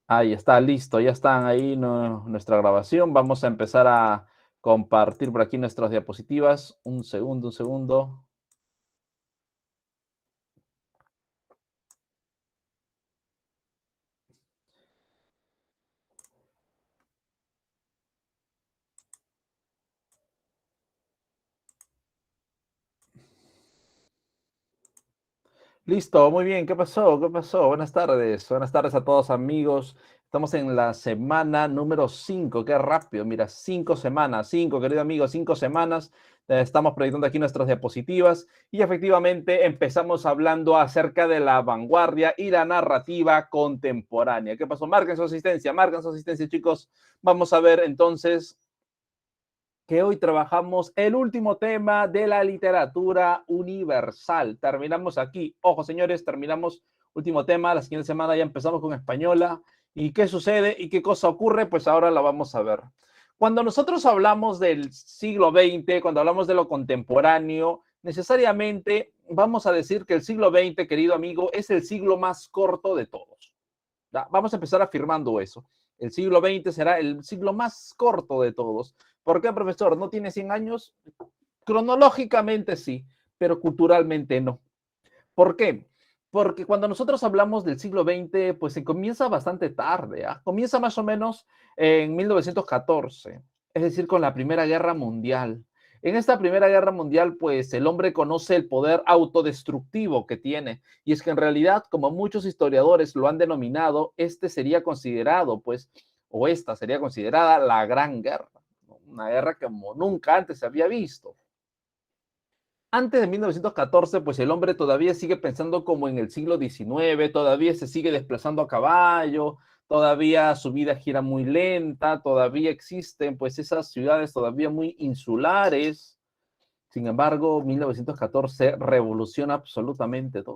Ahí está, listo, ya están ahí nuestra grabación. Vamos a empezar a compartir por aquí nuestras diapositivas. Un segundo, un segundo. Listo, muy bien. ¿Qué pasó? ¿Qué pasó? Buenas tardes. Buenas tardes a todos, amigos. Estamos en la semana número 5. Qué rápido. Mira, 5 semanas. 5, querido amigo, 5 semanas. Estamos proyectando aquí nuestras diapositivas y efectivamente empezamos hablando acerca de la vanguardia y la narrativa contemporánea. ¿Qué pasó? Marquen su asistencia, chicos. Vamos a ver entonces que hoy trabajamos el último tema de la literatura universal. Terminamos aquí. Ojo, señores, terminamos último tema. La siguiente semana ya empezamos con española. ¿Y qué sucede y qué cosa ocurre? Pues ahora la vamos a ver. Cuando nosotros hablamos del siglo XX, cuando hablamos de lo contemporáneo, necesariamente vamos a decir que el siglo XX, querido amigo, es el siglo más corto de todos. Vamos a empezar afirmando eso. El siglo XX será el siglo más corto de todos. ¿Por qué, profesor? ¿No tiene 100 años? Cronológicamente sí, pero culturalmente no. ¿Por qué? Porque cuando nosotros hablamos del siglo XX, pues se comienza bastante tarde. Comienza más o menos en 1914, es decir, con la Primera Guerra Mundial. En esta Primera Guerra Mundial, pues el hombre conoce el poder autodestructivo que tiene. Y es que en realidad, como muchos historiadores lo han denominado, este sería considerado, pues, o esta sería considerada la Gran Guerra. ¿No? Una guerra como nunca antes se había visto. Antes de 1914, pues el hombre todavía sigue pensando como en el siglo XIX, todavía se sigue desplazando a caballo, todavía su vida gira muy lenta, todavía existen pues esas ciudades todavía muy insulares. Sin embargo, 1914 revoluciona absolutamente todo.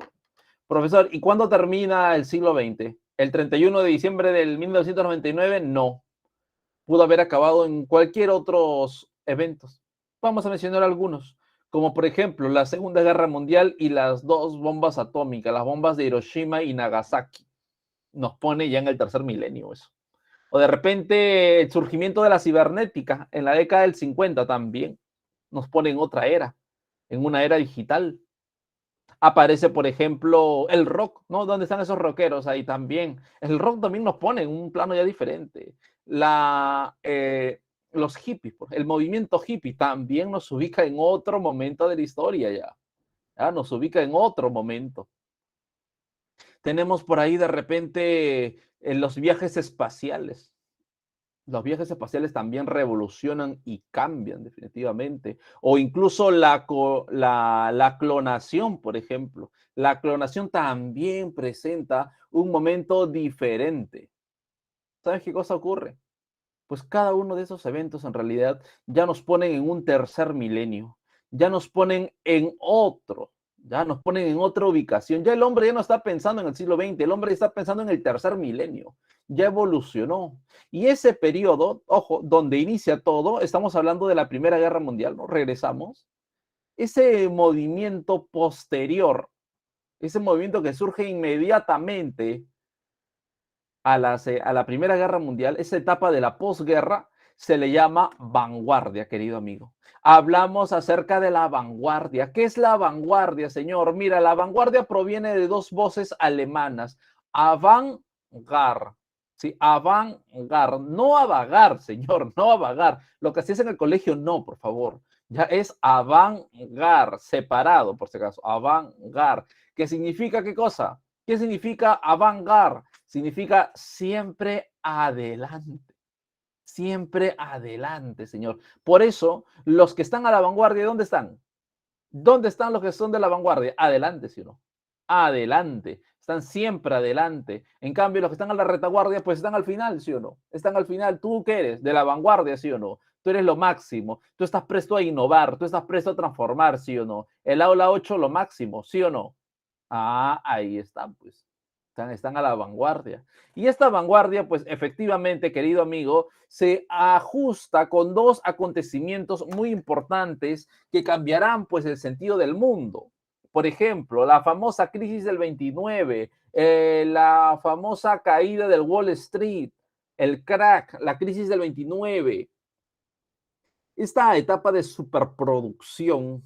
Profesor, ¿y cuándo termina el siglo XX? ¿El 31 de diciembre del 1999? No. Pudo haber acabado en cualquier otros eventos. Vamos a mencionar algunos, como por ejemplo la Segunda Guerra Mundial y las dos bombas atómicas, las bombas de Hiroshima y Nagasaki. Nos pone ya en el tercer milenio eso. O de repente el surgimiento de la cibernética en la década del 50 también nos pone en otra era, en una era digital. Aparece, por ejemplo, el rock, ¿no? ¿Dónde están esos rockeros ahí también? El rock también nos pone en un plano ya diferente. Los hippies, el movimiento hippie también nos ubica en otro momento de la historia ya nos ubica en otro momento. Tenemos por ahí de repente los viajes espaciales. Los viajes espaciales también revolucionan y cambian definitivamente. O incluso la clonación, por ejemplo. La clonación también presenta un momento diferente. ¿Sabes qué cosa ocurre? Pues cada uno de esos eventos en realidad ya nos ponen en un tercer milenio, ya nos ponen en otro, ya nos ponen en otra ubicación. Ya el hombre ya no está pensando en el siglo XX, el hombre está pensando en el tercer milenio, ya evolucionó. Y ese periodo, ojo, donde inicia todo, estamos hablando de la Primera Guerra Mundial, ¿no? Regresamos. Ese movimiento posterior, ese movimiento que surge inmediatamente a la Primera Guerra Mundial, esa etapa de la posguerra, se le llama vanguardia, querido amigo. Hablamos acerca de la vanguardia. ¿Qué es la vanguardia, señor? Mira, la vanguardia proviene de dos voces alemanas. Avant-garde. Sí, avant-garde. No a vagar, señor, no a vagar. Lo que hacías en el colegio, no, por favor. Ya es avant-garde, separado, por si acaso. Avant-garde. ¿Qué significa qué cosa? ¿Qué significa avant-garde? Significa siempre adelante, señor. Por eso, los que están a la vanguardia, ¿dónde están? ¿Dónde están los que son de la vanguardia? Adelante, ¿sí o no? Adelante, están siempre adelante. En cambio, los que están a la retaguardia, pues están al final, ¿sí o no? Están al final. ¿Tú qué eres? De la vanguardia, ¿sí o no? Tú eres lo máximo. Tú estás presto a innovar, tú estás presto a transformar, ¿sí o no? El aula 8, lo máximo, ¿sí o no? Ahí están, pues. Están a la vanguardia. Y esta vanguardia, pues efectivamente, querido amigo, se ajusta con dos acontecimientos muy importantes que cambiarán, pues, el sentido del mundo. Por ejemplo, la famosa crisis del 29, la famosa caída del Wall Street, el crack, la crisis del 29. Esta etapa de superproducción,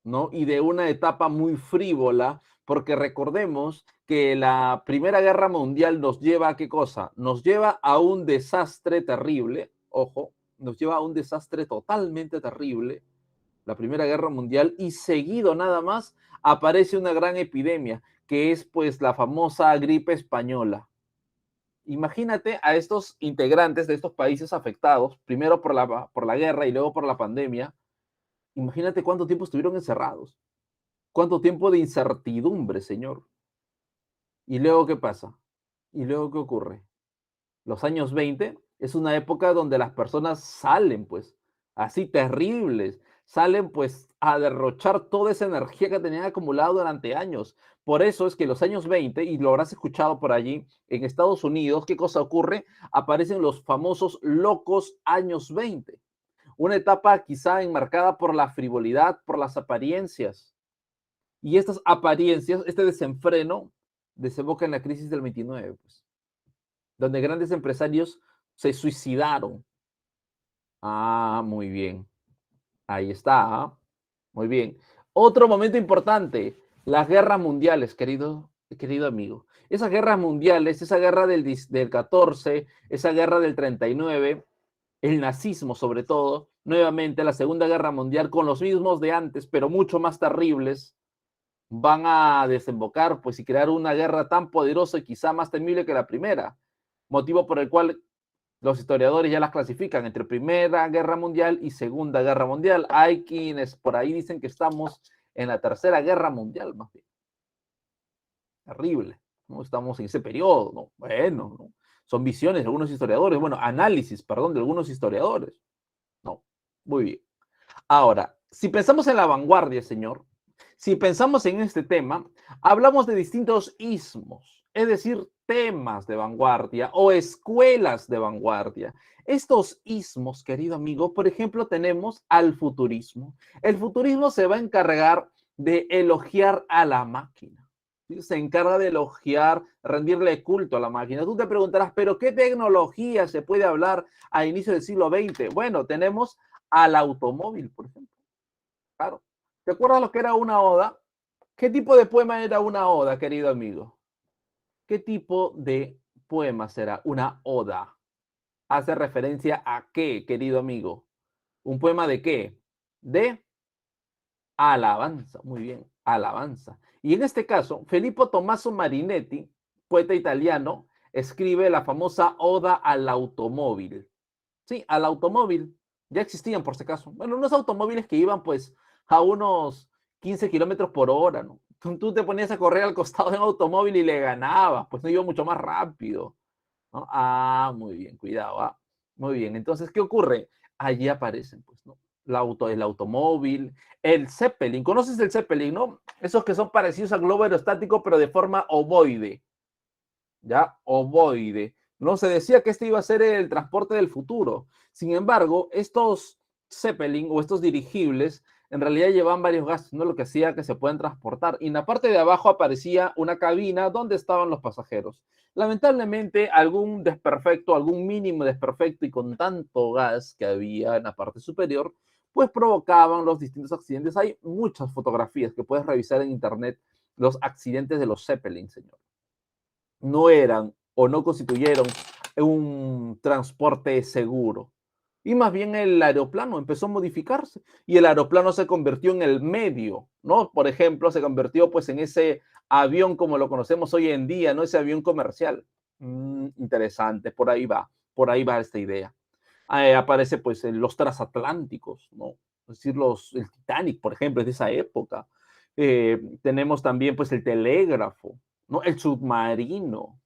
¿no? Y de una etapa muy frívola, porque recordemos que la Primera Guerra Mundial nos lleva a qué cosa? Nos lleva a un desastre terrible, ojo, nos lleva a un desastre totalmente terrible, la Primera Guerra Mundial, y seguido nada más aparece una gran epidemia, que es pues la famosa gripe española. Imagínate a estos integrantes de estos países afectados, primero por la guerra y luego por la pandemia, imagínate cuánto tiempo estuvieron encerrados, cuánto tiempo de incertidumbre, señor. ¿Y luego qué pasa? ¿Y luego qué ocurre? Los años 20 es una época donde las personas salen, pues, así terribles, salen pues a derrochar toda esa energía que tenían acumulado durante años. Por eso es que los años 20, y lo habrás escuchado por allí, en Estados Unidos, ¿qué cosa ocurre? Aparecen los famosos locos años 20. Una etapa quizá enmarcada por la frivolidad, por las apariencias. Y estas apariencias, este desenfreno, desemboca en la crisis del 29, pues, donde grandes empresarios se suicidaron. Ah, muy bien. Ahí está. ¿Ah? Muy bien. Otro momento importante, las guerras mundiales, querido amigo. Esas guerras mundiales, esa guerra del 14, esa guerra del 39, el nazismo sobre todo, nuevamente la Segunda Guerra Mundial con los mismos de antes, pero mucho más terribles, van a desembocar pues y crear una guerra tan poderosa y quizá más temible que la primera, motivo por el cual los historiadores ya las clasifican entre Primera Guerra Mundial y Segunda Guerra Mundial. Hay quienes por ahí dicen que estamos en la Tercera Guerra Mundial, más bien. Terrible, ¿no? Estamos en ese periodo, ¿no? Bueno, ¿no? Son visiones de algunos historiadores, bueno, análisis, perdón, de algunos historiadores. No, muy bien. Ahora, si pensamos en la vanguardia, señor, si pensamos en este tema, hablamos de distintos ismos, es decir, temas de vanguardia o escuelas de vanguardia. Estos ismos, querido amigo, por ejemplo, tenemos al futurismo. El futurismo se va a encargar de elogiar a la máquina. ¿Sí? Se encarga de elogiar, rendirle culto a la máquina. Tú te preguntarás, ¿pero qué tecnología se puede hablar a inicio del siglo XX? Bueno, tenemos al automóvil, por ejemplo. Claro. ¿Te acuerdas lo que era una oda? ¿Qué tipo de poema era una oda, querido amigo? ¿Qué tipo de poema será una oda? ¿Hace referencia a qué, querido amigo? ¿Un poema de qué? De alabanza. Muy bien, alabanza. Y en este caso, Filippo Tommaso Marinetti, poeta italiano, escribe la famosa Oda al automóvil. Sí, al automóvil. Ya existían por si acaso. Bueno, unos automóviles que iban pues a unos 15 kilómetros por hora, ¿no? Tú te ponías a correr al costado de un automóvil y le ganabas, pues no iba mucho más rápido, ¿no? Ah, muy bien, cuidado, ah. Muy bien, entonces, ¿qué ocurre? Allí aparecen, pues, ¿no? El automóvil, el Zeppelin. ¿Conoces el Zeppelin, no? Esos que son parecidos al globo aerostático, pero de forma ovoide. ¿Ya? Ovoide. No se decía que este iba a ser el transporte del futuro. Sin embargo, estos Zeppelin o estos dirigibles en realidad llevaban varios gastos, ¿no? Lo que hacía que se puedan transportar. Y en la parte de abajo aparecía una cabina donde estaban los pasajeros. Lamentablemente, algún desperfecto, algún mínimo desperfecto y con tanto gas que había en la parte superior, pues provocaban los distintos accidentes. Hay muchas fotografías que puedes revisar en internet, los accidentes de los Zeppelin, señor. No eran o no constituyeron un transporte seguro. Y más bien el aeroplano empezó a modificarse y el aeroplano se convirtió en el medio, ¿no? Por ejemplo, se convirtió pues en ese avión como lo conocemos hoy en día, ¿no? Ese avión comercial. Interesante, por ahí va esta idea. Aparece pues en los transatlánticos, ¿no? Es decir, el Titanic, por ejemplo, es de esa época. Tenemos también pues el telégrafo, ¿no? El submarino,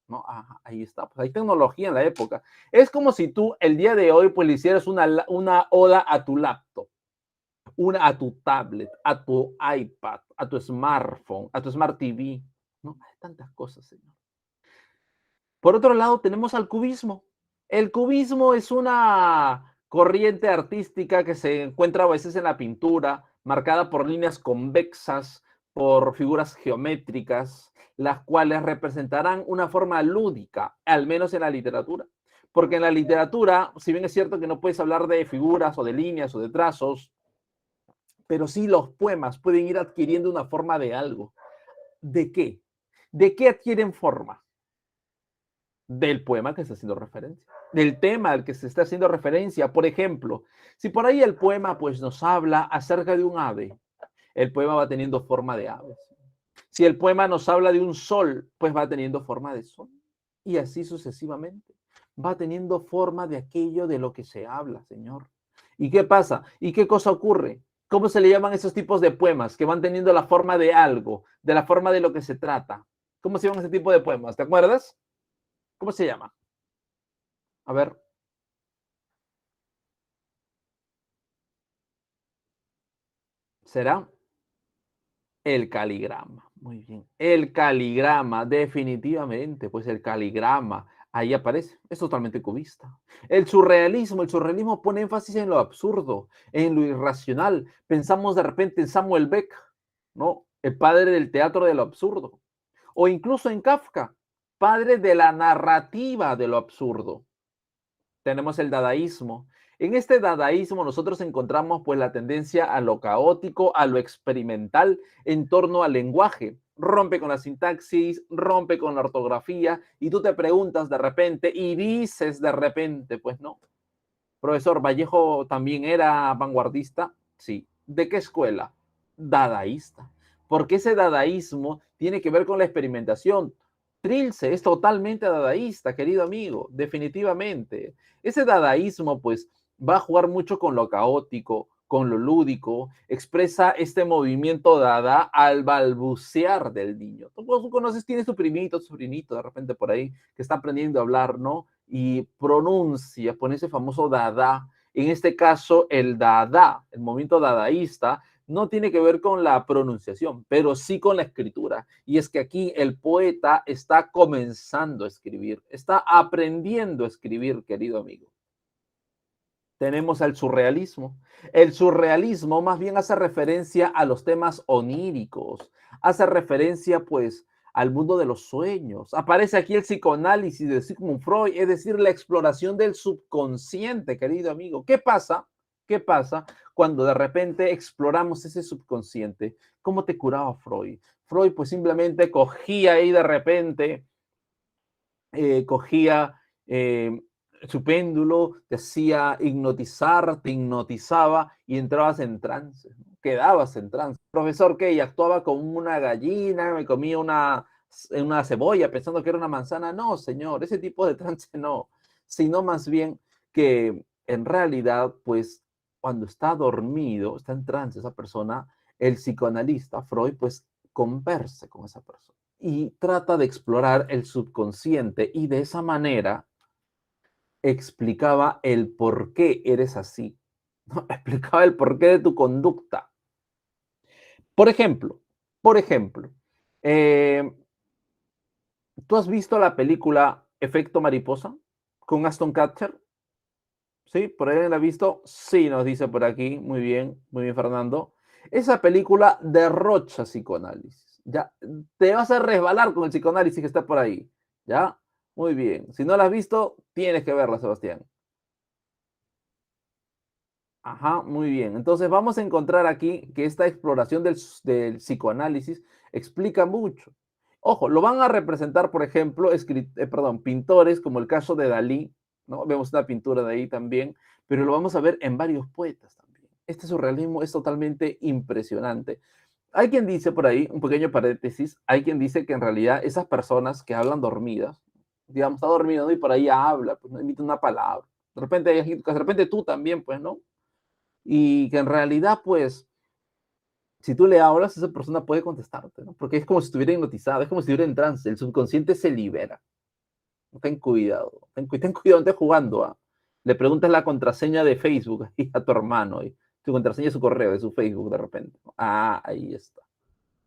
¿no? Ajá, ahí está, pues hay tecnología en la época. Es como si tú el día de hoy pues le hicieras una oda a tu laptop, una a tu tablet, a tu iPad, a tu smartphone, a tu smart TV, ¿no? Hay tantas cosas, señor. Por otro lado, tenemos al cubismo. El cubismo es una corriente artística que se encuentra a veces en la pintura, marcada por líneas convexas, por figuras geométricas, las cuales representarán una forma lúdica, al menos en la literatura. Porque en la literatura, si bien es cierto que no puedes hablar de figuras o de líneas o de trazos, pero sí los poemas pueden ir adquiriendo una forma de algo. ¿De qué? ¿De qué adquieren forma? Del poema que se está haciendo referencia, del tema al que se está haciendo referencia. Por ejemplo, si por ahí el poema pues nos habla acerca de un ave, el poema va teniendo forma de aves. Si el poema nos habla de un sol, pues va teniendo forma de sol. Y así sucesivamente. Va teniendo forma de aquello de lo que se habla, Señor. ¿Y qué pasa? ¿Y qué cosa ocurre? ¿Cómo se le llaman esos tipos de poemas que van teniendo la forma de algo, de la forma de lo que se trata? ¿Cómo se llaman ese tipo de poemas? ¿Te acuerdas? ¿Cómo se llama? A ver, ¿será? El caligrama, muy bien. El caligrama, definitivamente, pues el caligrama, ahí aparece, es totalmente cubista. El surrealismo pone énfasis en lo absurdo, en lo irracional. Pensamos de repente en Samuel Beck, ¿no? El padre del teatro de lo absurdo. O incluso en Kafka, padre de la narrativa de lo absurdo. Tenemos el dadaísmo. En este dadaísmo nosotros encontramos pues la tendencia a lo caótico, a lo experimental en torno al lenguaje. Rompe con la sintaxis, rompe con la ortografía y tú te preguntas de repente y dices de repente, pues no. Profesor, Vallejo también era vanguardista. Sí. ¿De qué escuela? Dadaísta. Porque ese dadaísmo tiene que ver con la experimentación. Trilce es totalmente dadaísta, querido amigo, definitivamente. Ese dadaísmo, pues, va a jugar mucho con lo caótico, con lo lúdico, expresa este movimiento dada al balbucear del niño. Tú conoces, tienes tu primito, tu sobrinito, de repente por ahí, que está aprendiendo a hablar, ¿no? Y pronuncia, pone ese famoso dada. En este caso, el dada, el movimiento dadaísta, no tiene que ver con la pronunciación, pero sí con la escritura. Y es que aquí el poeta está comenzando a escribir, está aprendiendo a escribir, querido amigo. Tenemos el surrealismo. El surrealismo más bien hace referencia a los temas oníricos, hace referencia pues al mundo de los sueños. Aparece aquí el psicoanálisis de Sigmund Freud, es decir, la exploración del subconsciente, querido amigo. ¿Qué pasa? ¿Qué pasa cuando de repente exploramos ese subconsciente? ¿Cómo te curaba Freud? Freud pues simplemente cogía ahí de repente, cogía su péndulo, te hacía hipnotizar, te hipnotizaba y entrabas en trance, ¿no? Quedabas en trance. Profesor, ¿qué? Y actuaba como una gallina, me comía una cebolla pensando que era una manzana. No, señor, ese tipo de trance no, sino más bien que en realidad, pues, cuando está dormido, está en trance esa persona, el psicoanalista Freud, pues, conversa con esa persona y trata de explorar el subconsciente y de esa manera explicaba el por qué eres así, ¿no? Explicaba el porqué de tu conducta. Por ejemplo, por ejemplo, eh, ¿tú has visto la película Efecto Mariposa con Aston Kutcher? ¿Sí? ¿Por ahí la ha visto? Sí, nos dice por aquí. Muy bien, Fernando. Esa película derrocha psicoanálisis. Ya, te vas a resbalar con el psicoanálisis que está por ahí. ¿Ya? Muy bien. Si no la has visto, tienes que verla, Sebastián. Ajá, muy bien. Entonces vamos a encontrar aquí que esta exploración del psicoanálisis explica mucho. Ojo, lo van a representar, por ejemplo, pintores como el caso de Dalí, ¿no? Vemos una pintura de ahí también, pero lo vamos a ver en varios poetas también. Este surrealismo es totalmente impresionante. Hay quien dice por ahí, un pequeño paréntesis, hay quien dice que en realidad esas personas que hablan dormidas, digamos, está dormido, ¿no? Y por ahí habla, pues no emite una palabra. De repente tú también, pues, ¿no? Y que en realidad, pues, si tú le hablas, esa persona puede contestarte, ¿no? Porque es como si estuviera hipnotizada, es como si estuviera en trance, el subconsciente se libera. Ten cuidado, ten cuidado, no estés jugando. ¿Ah? Le preguntas la contraseña de Facebook a tu hermano, y su contraseña de su correo, de su Facebook de repente. Ah, ahí está.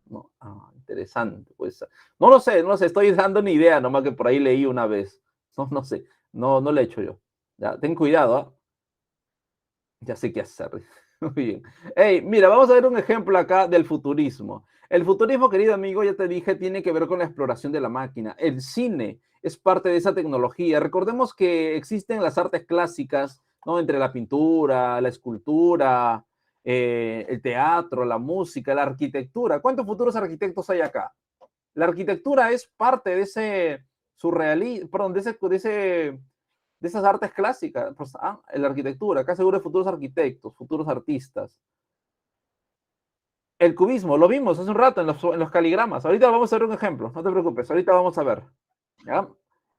No, ah, interesante. Pues, no lo sé, no lo sé, estoy dando una idea, nomás que por ahí leí una vez. No, no sé, no, no lo he hecho yo. Ya, ten cuidado, ¿ah? Ya sé qué hacer. Muy bien. Hey, mira, vamos a ver un ejemplo acá del futurismo. El futurismo, querido amigo, ya te dije, tiene que ver con la exploración de la máquina. El cine es parte de esa tecnología. Recordemos que existen las artes clásicas, ¿no? Entre la pintura, la escultura, el teatro, la música, la arquitectura. ¿Cuántos futuros arquitectos hay acá? La arquitectura es parte de ese surrealismo, perdón, de esas artes clásicas. Pues, la arquitectura, acá seguro hay futuros arquitectos, futuros artistas. El cubismo, lo vimos hace un rato en los caligramas. Ahorita vamos a ver un ejemplo, no te preocupes, ahorita vamos a ver. ¿Ya?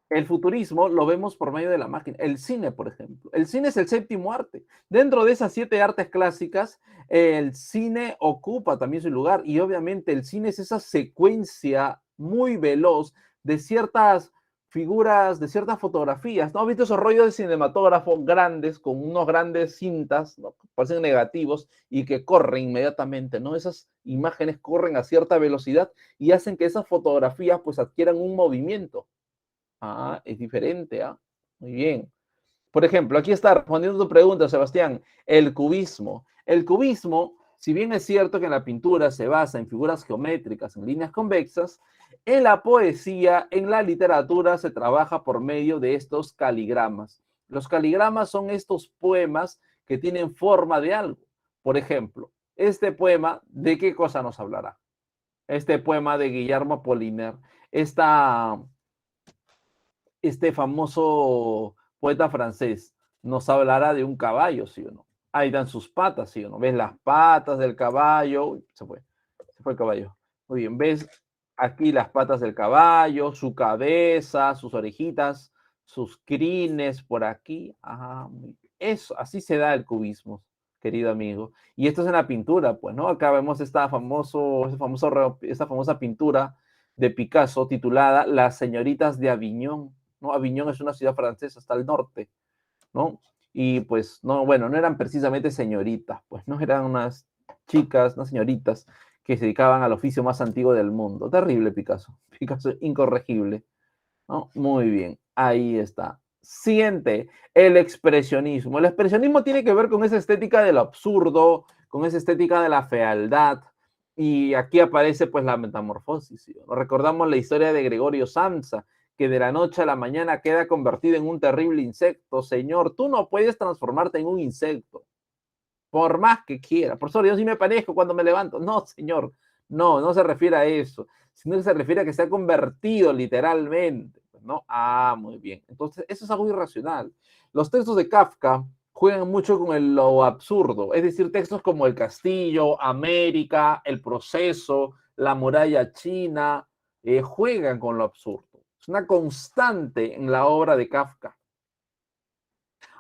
El futurismo lo vemos por medio de la máquina. El cine, por ejemplo. El cine es el séptimo arte. Dentro de esas 7 artes clásicas, el cine ocupa también su lugar y obviamente el cine es esa secuencia muy veloz de ciertas figuras, de ciertas fotografías. ¿No has visto esos rollos de cinematógrafo grandes, con unos grandes cintas, ¿no? Parecen negativos y que corren inmediatamente, ¿no? Esas imágenes corren a cierta velocidad y hacen que esas fotografías pues adquieran un movimiento. Es diferente, ¿ah? Muy bien. Por ejemplo, aquí está respondiendo tu pregunta, Sebastián, el cubismo. El cubismo, si bien es cierto que en la pintura se basa en figuras geométricas, en líneas convexas, en la poesía, en la literatura se trabaja por medio de estos caligramas. Los caligramas son estos poemas que tienen forma de algo. Por ejemplo, este poema, ¿de qué cosa nos hablará? Este poema de Guillermo Apollinaire, este famoso poeta francés nos hablará de un caballo, ¿sí o no? Ahí dan sus patas, ¿sí o no? ¿Ves las patas del caballo? Uy, se fue el caballo. Muy bien, ¿ves aquí las patas del caballo, su cabeza, sus orejitas, sus crines por aquí? Ajá, muy bien. Eso, así se da el cubismo, querido amigo. Y esto es en la pintura, pues, ¿no? Acá vemos esta famosa pintura de Picasso titulada Las señoritas de Aviñón, ¿no? Aviñón es una ciudad francesa, está al norte, ¿no? Y pues, no, bueno, no eran precisamente señoritas, pues, no eran unas chicas, unas señoritas que se dedicaban al oficio más antiguo del mundo. Terrible Picasso, Picasso incorregible, ¿no? Muy bien, ahí está. Siguiente, el expresionismo. El expresionismo tiene que ver con esa estética del absurdo, con esa estética de la fealdad, y aquí aparece pues la metamorfosis. ¿Sí? Recordamos la historia de Gregorio Samsa, que de la noche a la mañana queda convertido en un terrible insecto. Señor, tú no puedes transformarte en un insecto, por más que quiera. Por eso yo sí me parezco cuando me levanto. No, señor, no, no se refiere a eso, sino que se refiere a que se ha convertido literalmente, ¿no? Muy bien. Entonces, eso es algo irracional. Los textos de Kafka juegan mucho con lo absurdo, es decir, textos como El Castillo, América, El Proceso, La Muralla China, juegan con lo absurdo. Es una constante en la obra de Kafka.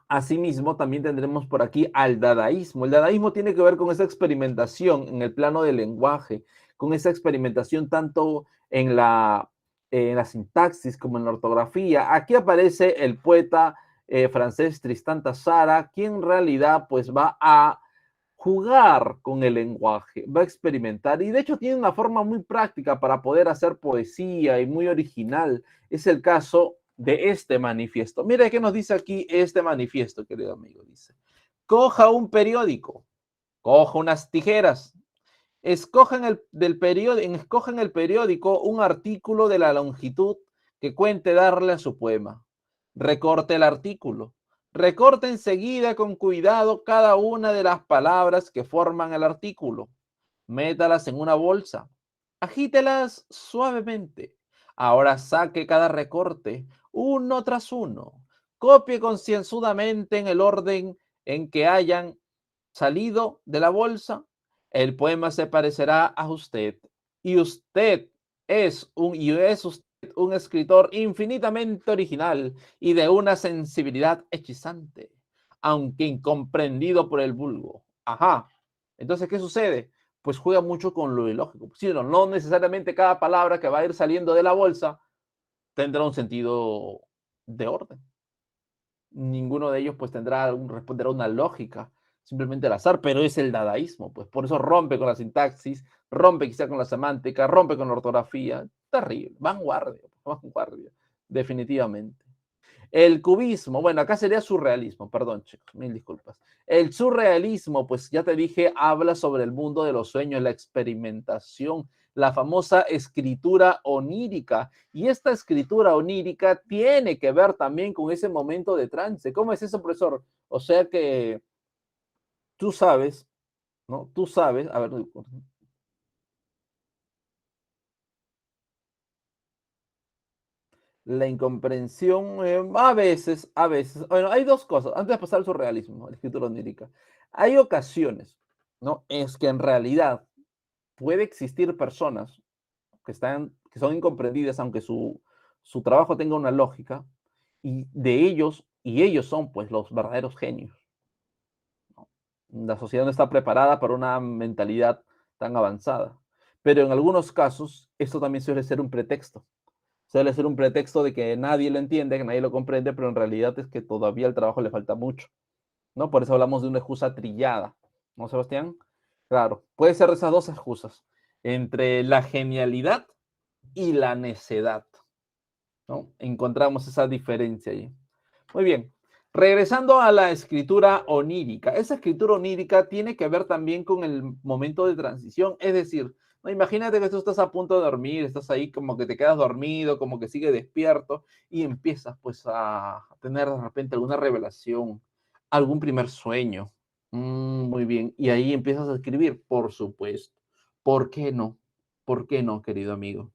Asimismo, también tendremos por aquí al dadaísmo. El dadaísmo tiene que ver con esa experimentación en el plano del lenguaje, con esa experimentación tanto en la sintaxis como en la ortografía. Aquí aparece el poeta francés Tristan Tzara, quien en realidad pues va a jugar con el lenguaje, va a experimentar y de hecho tiene una forma muy práctica para poder hacer poesía y muy original. Es el caso de este manifiesto. Mira qué nos dice aquí este manifiesto, querido amigo. Dice, coja un periódico, coja unas tijeras, escoja en el periódico un artículo de la longitud que cuente darle a su poema. Recorte el artículo. Recorte enseguida con cuidado cada una de las palabras que forman el artículo. Métalas en una bolsa. Agítelas suavemente. Ahora saque cada recorte uno tras uno. Copie concienzudamente en el orden en que hayan salido de la bolsa. El poema se parecerá a usted y usted es un escritor infinitamente original y de una sensibilidad hechizante, aunque incomprendido por el vulgo. Ajá. Entonces, ¿qué sucede? Pues juega mucho con lo ilógico. Sí, no necesariamente cada palabra que va a ir saliendo de la bolsa tendrá un sentido de orden. Ninguno de ellos pues responderá una lógica, simplemente al azar, pero es el dadaísmo, pues por eso rompe con la sintaxis, rompe quizá con la semántica, rompe con la ortografía, terrible, vanguardia, definitivamente. El cubismo, bueno, acá sería surrealismo, perdón, chicos, mil disculpas. El surrealismo, pues ya te dije, habla sobre el mundo de los sueños, la experimentación, la famosa escritura onírica. Y esta escritura onírica tiene que ver también con ese momento de trance. ¿Cómo es eso, profesor? O sea que tú sabes, ¿no? Tú sabes, a ver, la incomprensión, a veces, bueno, hay dos cosas, antes de pasar al surrealismo, a la escritura onírica. Hay ocasiones, ¿no? Es que en realidad puede existir personas que son incomprendidas, aunque su trabajo tenga una lógica, y ellos son pues los verdaderos genios, ¿no? La sociedad no está preparada para una mentalidad tan avanzada, pero en algunos casos esto también suele ser un pretexto de que nadie lo entiende, que nadie lo comprende, pero en realidad es que todavía el trabajo le falta mucho, ¿no? Por eso hablamos de una excusa trillada, ¿no, Sebastián? Claro, puede ser esas dos excusas, entre la genialidad y la necedad, ¿no? Encontramos esa diferencia ahí. Muy bien. Regresando a la escritura onírica. Esa escritura onírica tiene que ver también con el momento de transición. Es decir, no, imagínate que tú estás a punto de dormir, estás ahí como que te quedas dormido, como que sigue despierto y empiezas pues a tener de repente alguna revelación, algún primer sueño. Muy bien. Y ahí empiezas a escribir, por supuesto. ¿Por qué no? ¿Por qué no, querido amigo?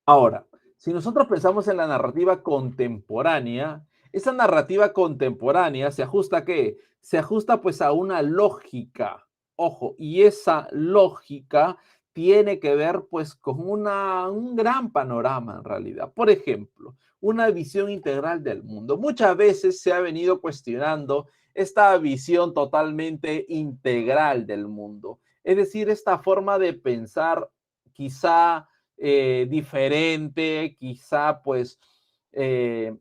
Ahora, si nosotros pensamos en la narrativa contemporánea, esa narrativa contemporánea se ajusta ¿a qué? Se ajusta pues a una lógica, ojo, y esa lógica tiene que ver pues con un gran panorama en realidad. Por ejemplo, una visión integral del mundo. Muchas veces se ha venido cuestionando esta visión totalmente integral del mundo, es decir, esta forma de pensar quizá diferente, quizá pues, eh,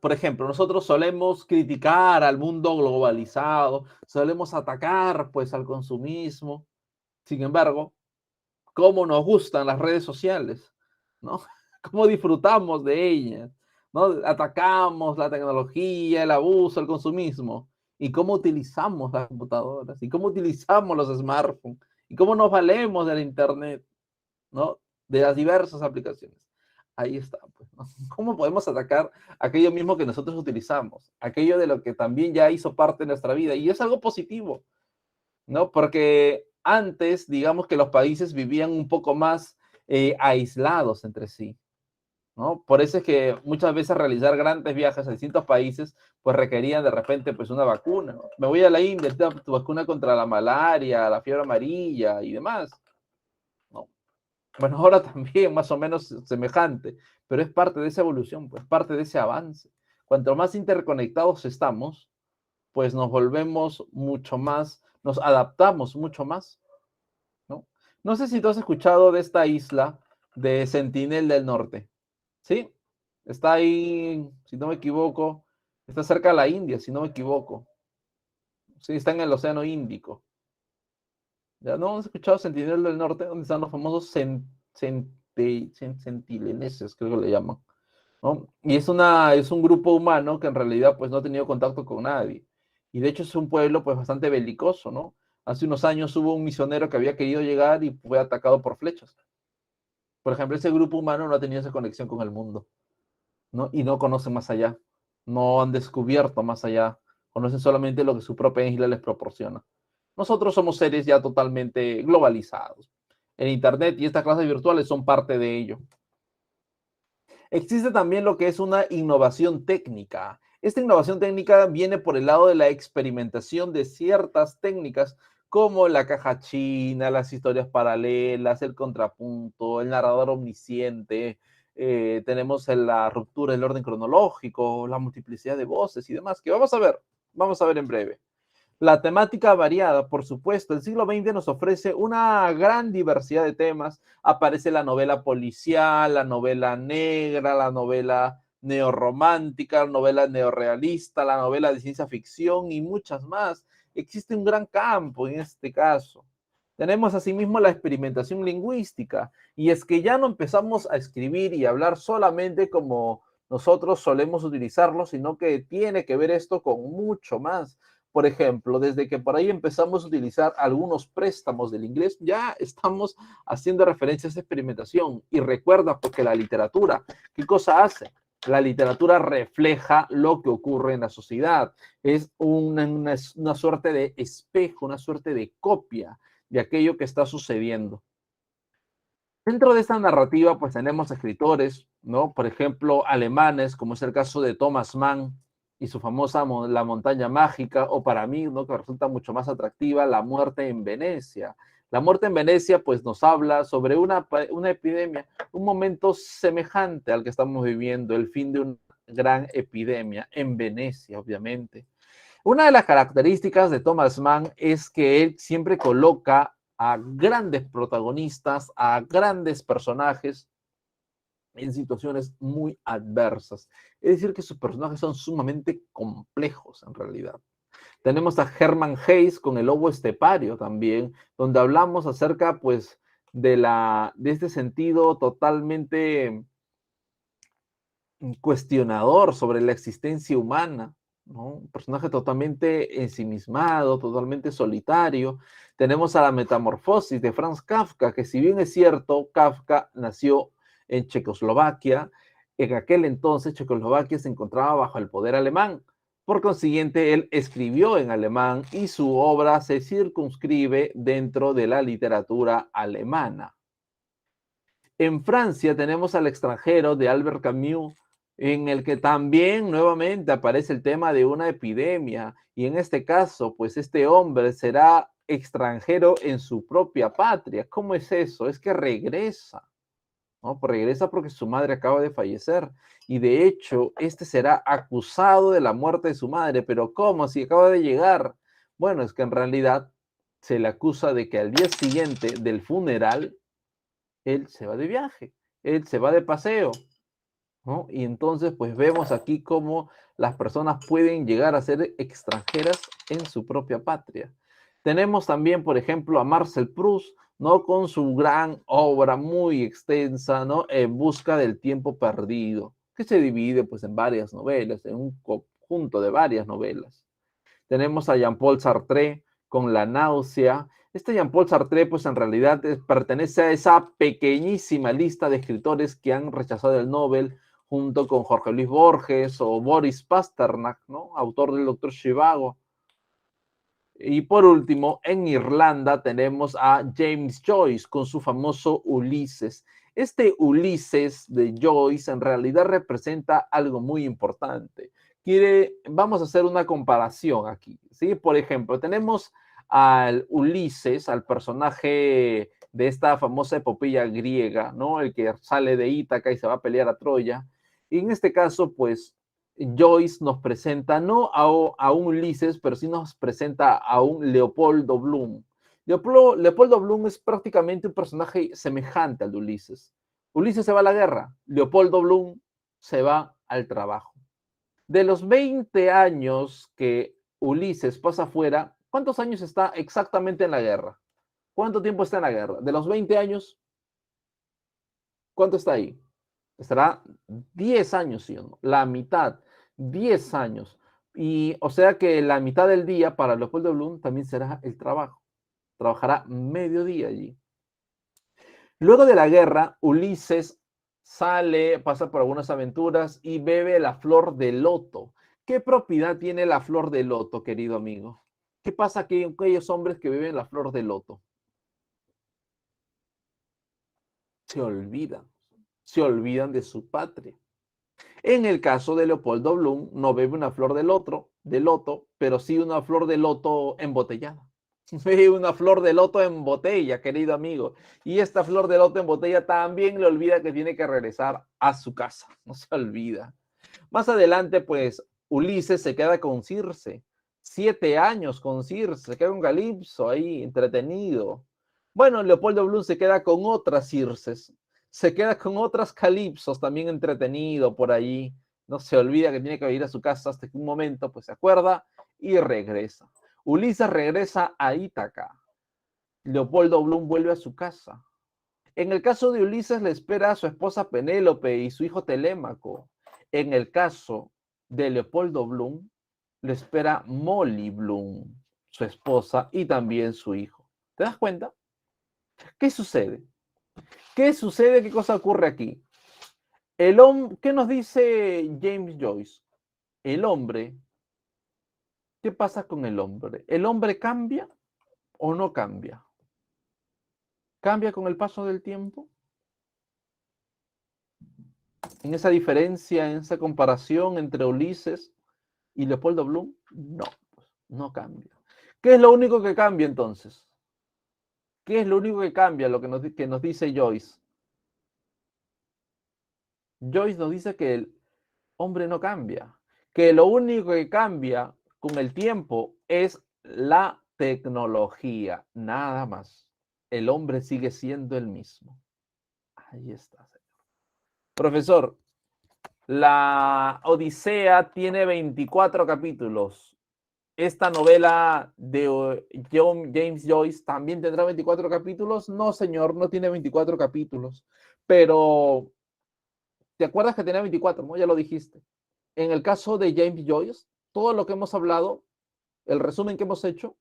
por ejemplo, nosotros solemos criticar al mundo globalizado, solemos atacar pues al consumismo, sin embargo, cómo nos gustan las redes sociales, ¿no? Cómo disfrutamos de ellas, ¿no? Atacamos la tecnología, el abuso, el consumismo, y cómo utilizamos las computadoras, y cómo utilizamos los smartphones, y cómo nos valemos del Internet, ¿no? De las diversas aplicaciones. Ahí está, pues, ¿no? ¿Cómo podemos atacar aquello mismo que nosotros utilizamos? Aquello de lo que también ya hizo parte de nuestra vida. Y es algo positivo, ¿no? Porque antes, digamos que los países vivían un poco más aislados entre sí, ¿no? Por eso es que muchas veces realizar grandes viajes a distintos países, pues requerían de repente, pues una vacuna, ¿no? Me voy a la India, tu vacuna contra la malaria, la fiebre amarilla y demás, ¿no? Bueno, ahora también más o menos semejante, pero es parte de esa evolución, pues parte de ese avance. Cuanto más interconectados estamos, pues nos volvemos mucho más, nos adaptamos mucho más, ¿no? No sé si tú has escuchado de esta isla de Sentinel del Norte, ¿sí? Está ahí, si no me equivoco, está cerca de la India, si no me equivoco. Sí, está en el Océano Índico. ¿Ya no has escuchado Sentinel del Norte? Donde están los famosos centineses, creo que le llaman, ¿no? Y es un grupo humano que en realidad pues no ha tenido contacto con nadie. Y de hecho es un pueblo pues bastante belicoso, ¿no? Hace unos años hubo un misionero que había querido llegar y fue atacado por flechas. Por ejemplo, ese grupo humano no ha tenido esa conexión con el mundo, ¿no? Y no conocen más allá, no han descubierto más allá, conocen solamente lo que su propia isla les proporciona. Nosotros somos seres ya totalmente globalizados. El Internet y estas clases virtuales son parte de ello. Existe también lo que es una innovación técnica. Esta innovación técnica viene por el lado de la experimentación de ciertas técnicas como la caja china, las historias paralelas, el contrapunto, el narrador omnisciente, tenemos la ruptura del orden cronológico, la multiplicidad de voces y demás, que vamos a ver en breve. La temática variada, por supuesto. El siglo XX nos ofrece una gran diversidad de temas. Aparece la novela policial, la novela negra, la novela neorromántica, la novela neorrealista, la novela de ciencia ficción y muchas más. Existe un gran campo en este caso. Tenemos asimismo la experimentación lingüística, y es que ya no empezamos a escribir y hablar solamente como nosotros solemos utilizarlo, sino que tiene que ver esto con mucho más. Por ejemplo, desde que por ahí empezamos a utilizar algunos préstamos del inglés, ya estamos haciendo referencia a esa experimentación. Y recuerda, porque la literatura, ¿qué cosa hace? La literatura refleja lo que ocurre en la sociedad. Es una suerte de espejo, una suerte de copia de aquello que está sucediendo. Dentro de esta narrativa, pues tenemos escritores, ¿no? Por ejemplo, alemanes, como es el caso de Thomas Mann y su famosa La montaña mágica, o para mí, ¿no? Que resulta mucho más atractiva, La muerte en Venecia. La muerte en Venecia, pues nos habla sobre una epidemia, un momento semejante al que estamos viviendo, el fin de una gran epidemia en Venecia, obviamente. Una de las características de Thomas Mann es que él siempre coloca a grandes protagonistas, a grandes personajes en situaciones muy adversas. Es decir, que sus personajes son sumamente complejos en realidad. Tenemos a Hermann Hesse con El lobo estepario también, donde hablamos acerca pues de este sentido totalmente cuestionador sobre la existencia humana, ¿no? Un personaje totalmente ensimismado, totalmente solitario. Tenemos a la metamorfosis de Franz Kafka, que si bien es cierto, Kafka nació en Checoslovaquia, en aquel entonces Checoslovaquia se encontraba bajo el poder alemán. Por consiguiente, él escribió en alemán y su obra se circunscribe dentro de la literatura alemana. En Francia tenemos Al extranjero de Albert Camus, en el que también nuevamente aparece el tema de una epidemia, y en este caso, pues este hombre será extranjero en su propia patria. ¿Cómo es eso? Es que regresa, ¿no? Pues regresa porque su madre acaba de fallecer, y de hecho, este será acusado de la muerte de su madre. Pero ¿cómo? Si acaba de llegar. Bueno, es que en realidad se le acusa de que al día siguiente del funeral él se va de viaje, él se va de paseo, ¿no? Y entonces, pues vemos aquí cómo las personas pueden llegar a ser extranjeras en su propia patria. Tenemos también, por ejemplo, a Marcel Proust, ¿no? Con su gran obra muy extensa, ¿no? En busca del tiempo perdido, que se divide, pues, en varias novelas, en un conjunto de varias novelas. Tenemos a Jean-Paul Sartre con La náusea. Este Jean-Paul Sartre, pues en realidad pertenece a esa pequeñísima lista de escritores que han rechazado el Nobel, junto con Jorge Luis Borges o Boris Pasternak, ¿no? Autor del Doctor Zhivago. Y por último, en Irlanda tenemos a James Joyce con su famoso Ulises. Este Ulises de Joyce en realidad representa algo muy importante. Vamos a hacer una comparación aquí, ¿sí? Por ejemplo, tenemos al Ulises, al personaje de esta famosa epopeya griega, ¿no? El que sale de Ítaca y se va a pelear a Troya. Y en este caso, pues, Joyce nos presenta no a un Ulises, pero sí nos presenta a un Leopoldo Bloom. Leopoldo Bloom es prácticamente un personaje semejante al de Ulises. Ulises se va a la guerra, Leopoldo Bloom se va al trabajo. De los 20 años que Ulises pasa afuera, ¿cuántos años está exactamente en la guerra? ¿Cuánto tiempo está en la guerra? De los 20 años, ¿cuánto está ahí? Estará 10 años, ¿sí o no? La mitad, 10 años. Y o sea que la mitad del día para Leopoldo Bloom también será el trabajo. Trabajará mediodía allí. Luego de la guerra, Ulises sale, pasa por algunas aventuras y bebe la flor de loto. ¿Qué propiedad tiene la flor de loto, querido amigo? ¿Qué pasa con aquellos hombres que beben la flor de loto? Se olvidan, se olvidan de su patria. En el caso de Leopoldo Bloom, no bebe una flor de loto, pero sí una flor de loto embotellada. Bebe una flor de loto en botella, querido amigo. Y esta flor de loto en botella también le olvida que tiene que regresar a su casa. No se olvida. Más adelante, pues, Ulises se queda con Circe. 7 años con Circe, se queda con Calipso ahí, entretenido. Bueno, Leopoldo Bloom se queda con otras Circes, se queda con otras Calipsos, también entretenido por ahí. No se olvida que tiene que ir a su casa hasta que un momento, pues se acuerda y regresa. Ulises regresa a Ítaca. Leopoldo Bloom vuelve a su casa. En el caso de Ulises le espera a su esposa Penélope y su hijo Telémaco. En el caso de Leopoldo Bloom le espera Molly Bloom, su esposa y también su hijo. ¿Te das cuenta? ¿Qué sucede? ¿Qué sucede? ¿Qué cosa ocurre aquí? ¿Qué nos dice James Joyce? El hombre, ¿qué pasa con el hombre? ¿El hombre cambia o no cambia? ¿Cambia con el paso del tiempo? En esa diferencia, en esa comparación entre Ulises y Leopoldo Bloom, no, pues, no cambia. ¿Qué es lo único que cambia entonces? ¿Qué es lo único que cambia? Lo que nos dice Joyce. Joyce nos dice que el hombre no cambia, que lo único que cambia con el tiempo es la tecnología, nada más. El hombre sigue siendo el mismo. Ahí está, señor. Profesor, la Odisea tiene 24 capítulos. Esta novela de James Joyce también tendrá 24 capítulos. No, señor, no tiene 24 capítulos. Pero, ¿te acuerdas que tenía 24? ¿No? Ya lo dijiste. En el caso de James Joyce, todo lo que hemos hablado, el resumen que hemos hecho,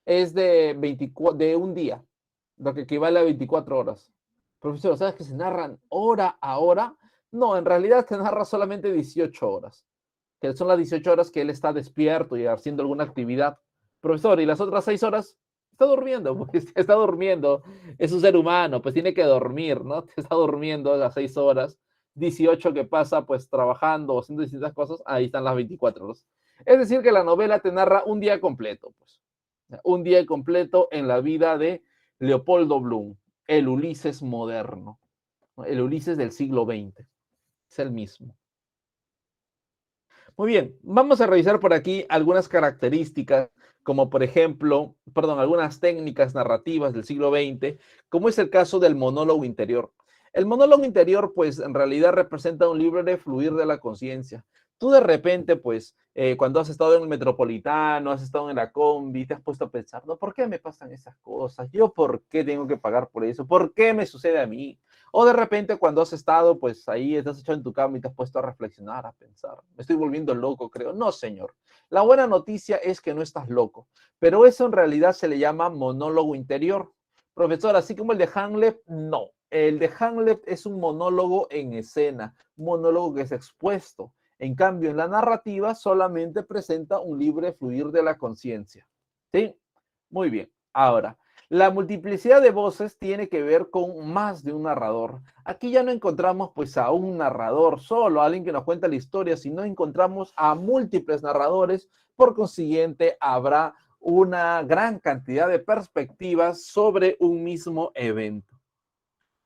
es de un día, lo que equivale a 24 horas. Profesor, ¿sabes que se narran hora a hora? No, en realidad se narra solamente 18 horas, que son las 18 horas que él está despierto y haciendo alguna actividad. Profesor, ¿y las otras 6 horas? Está durmiendo, pues está durmiendo. Es un ser humano, pues tiene que dormir, ¿no? Está durmiendo las 6 horas. 18 que pasa pues trabajando o haciendo distintas cosas, ahí están las 24 horas. Es decir, que la novela te narra un día completo, pues. Un día completo en la vida de Leopoldo Bloom, el Ulises moderno, el Ulises del siglo XX. Es el mismo. Muy bien, vamos a revisar por aquí algunas características, como por ejemplo, algunas técnicas narrativas del siglo XX, como es el caso del monólogo interior. El monólogo interior, pues, en realidad representa un libre fluir de la conciencia. Tú de repente, pues, cuando has estado en el metropolitano, has estado en la combi, te has puesto a pensar, ¿no? ¿Por qué me pasan esas cosas? ¿Yo por qué tengo que pagar por eso? ¿Por qué me sucede a mí? O de repente cuando has estado, pues ahí estás echado en tu cama y te has puesto a reflexionar, a pensar, me estoy volviendo loco, creo. No, señor. La buena noticia es que no estás loco, pero eso en realidad se le llama monólogo interior. Profesor, así como el de Hamlet, no. El de Hamlet es un monólogo en escena, un monólogo que es expuesto. En cambio, en la narrativa solamente presenta un libre fluir de la conciencia. ¿Sí? Muy bien. Ahora, la multiplicidad de voces tiene que ver con más de un narrador. Aquí ya no encontramos pues a un narrador solo, a alguien que nos cuenta la historia, sino encontramos a múltiples narradores. Por consiguiente, habrá una gran cantidad de perspectivas sobre un mismo evento.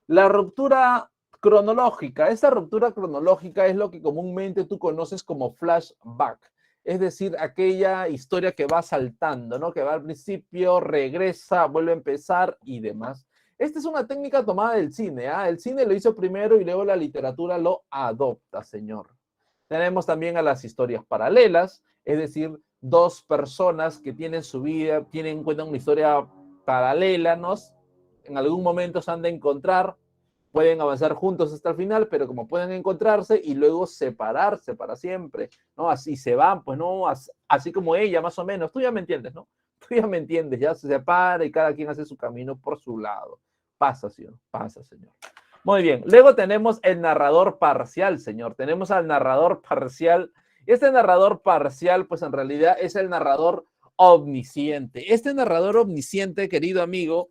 La ruptura cronológica. Esta ruptura cronológica es lo que comúnmente tú conoces como flashback. Es decir, aquella historia que va saltando, ¿no? Que va al principio, regresa, vuelve a empezar y demás. Esta es una técnica tomada del cine, ¿ah? El cine lo hizo primero y luego la literatura lo adopta, señor. Tenemos también a las historias paralelas, es decir, dos personas que tienen su vida, tienen en cuenta una historia paralela, ¿no? En algún momento se han de encontrar, pueden avanzar juntos hasta el final, pero como pueden encontrarse y luego separarse para siempre, ¿no? Así se van, pues, ¿no? Así como ella, más o menos. Tú ya me entiendes, ¿no? Tú ya me entiendes, ya se separa y cada quien hace su camino por su lado. Pasa, señor, pasa, señor. Muy bien, luego tenemos el narrador parcial, señor. Tenemos al narrador parcial. Este narrador parcial, pues en realidad es el narrador omnisciente. Este narrador omnisciente, querido amigo,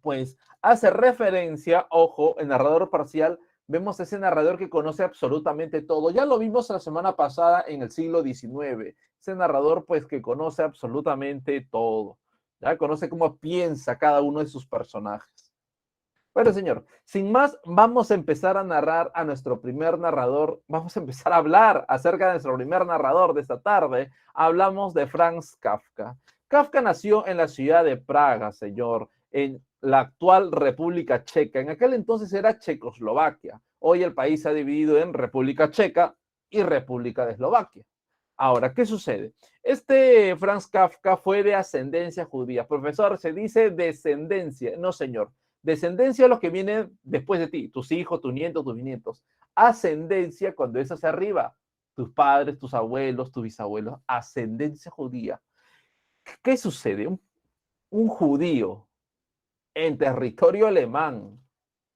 pues hace referencia, ojo, el narrador parcial, vemos ese narrador que conoce absolutamente todo. Ya lo vimos la semana pasada en el siglo XIX. Ese narrador, pues, que conoce absolutamente todo. Ya conoce cómo piensa cada uno de sus personajes. Bueno, señor, sin más, vamos a empezar a narrar a nuestro primer narrador. Vamos a empezar a hablar acerca de nuestro primer narrador de esta tarde. Hablamos de Franz Kafka. Kafka nació en la ciudad de Praga, señor, en la actual República Checa. En aquel entonces era Checoslovaquia. Hoy el país se ha dividido en República Checa y República de Eslovaquia. Ahora, ¿qué sucede? Este Franz Kafka fue de ascendencia judía. Profesor, se dice descendencia. No, señor. Descendencia es lo que viene después de ti, tus hijos, tus nietos, tus bisnietos. Ascendencia cuando es hacia arriba, tus padres, tus abuelos, tus bisabuelos. Ascendencia judía. ¿Qué sucede? Un judío en territorio alemán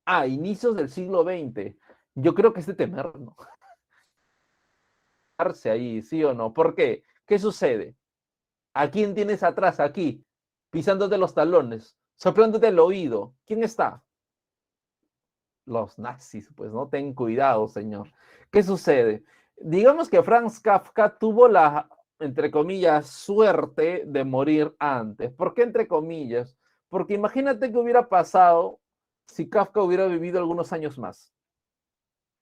a inicios del siglo XX, yo creo que es de temer, ¿no? Ahí, ¿sí o no? ¿Por qué? ¿Qué sucede? ¿A quién tienes atrás? Aquí, pisándote los talones, soplándote el oído. ¿Quién está? Los nazis, pues no, ten cuidado, señor. ¿Qué sucede? Digamos que Franz Kafka tuvo la, entre comillas, suerte de morir antes. ¿Por qué entre comillas? Porque imagínate qué hubiera pasado si Kafka hubiera vivido algunos años más.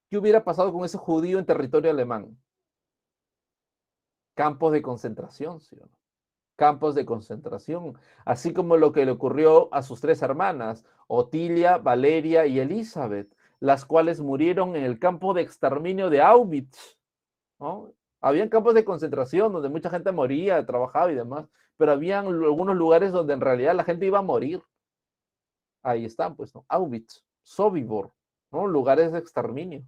¿Qué hubiera pasado con ese judío en territorio alemán? Campos de concentración, ¿sí o no? Campos de concentración, así como lo que le ocurrió a sus tres hermanas, Otilia, Valeria y Elizabeth, las cuales murieron en el campo de exterminio de Auschwitz, ¿no? Habían campos de concentración donde mucha gente moría, trabajaba y demás, pero habían algunos lugares donde en realidad la gente iba a morir. Ahí están, pues, ¿no? Auschwitz, Sobibor, ¿no? Lugares de exterminio.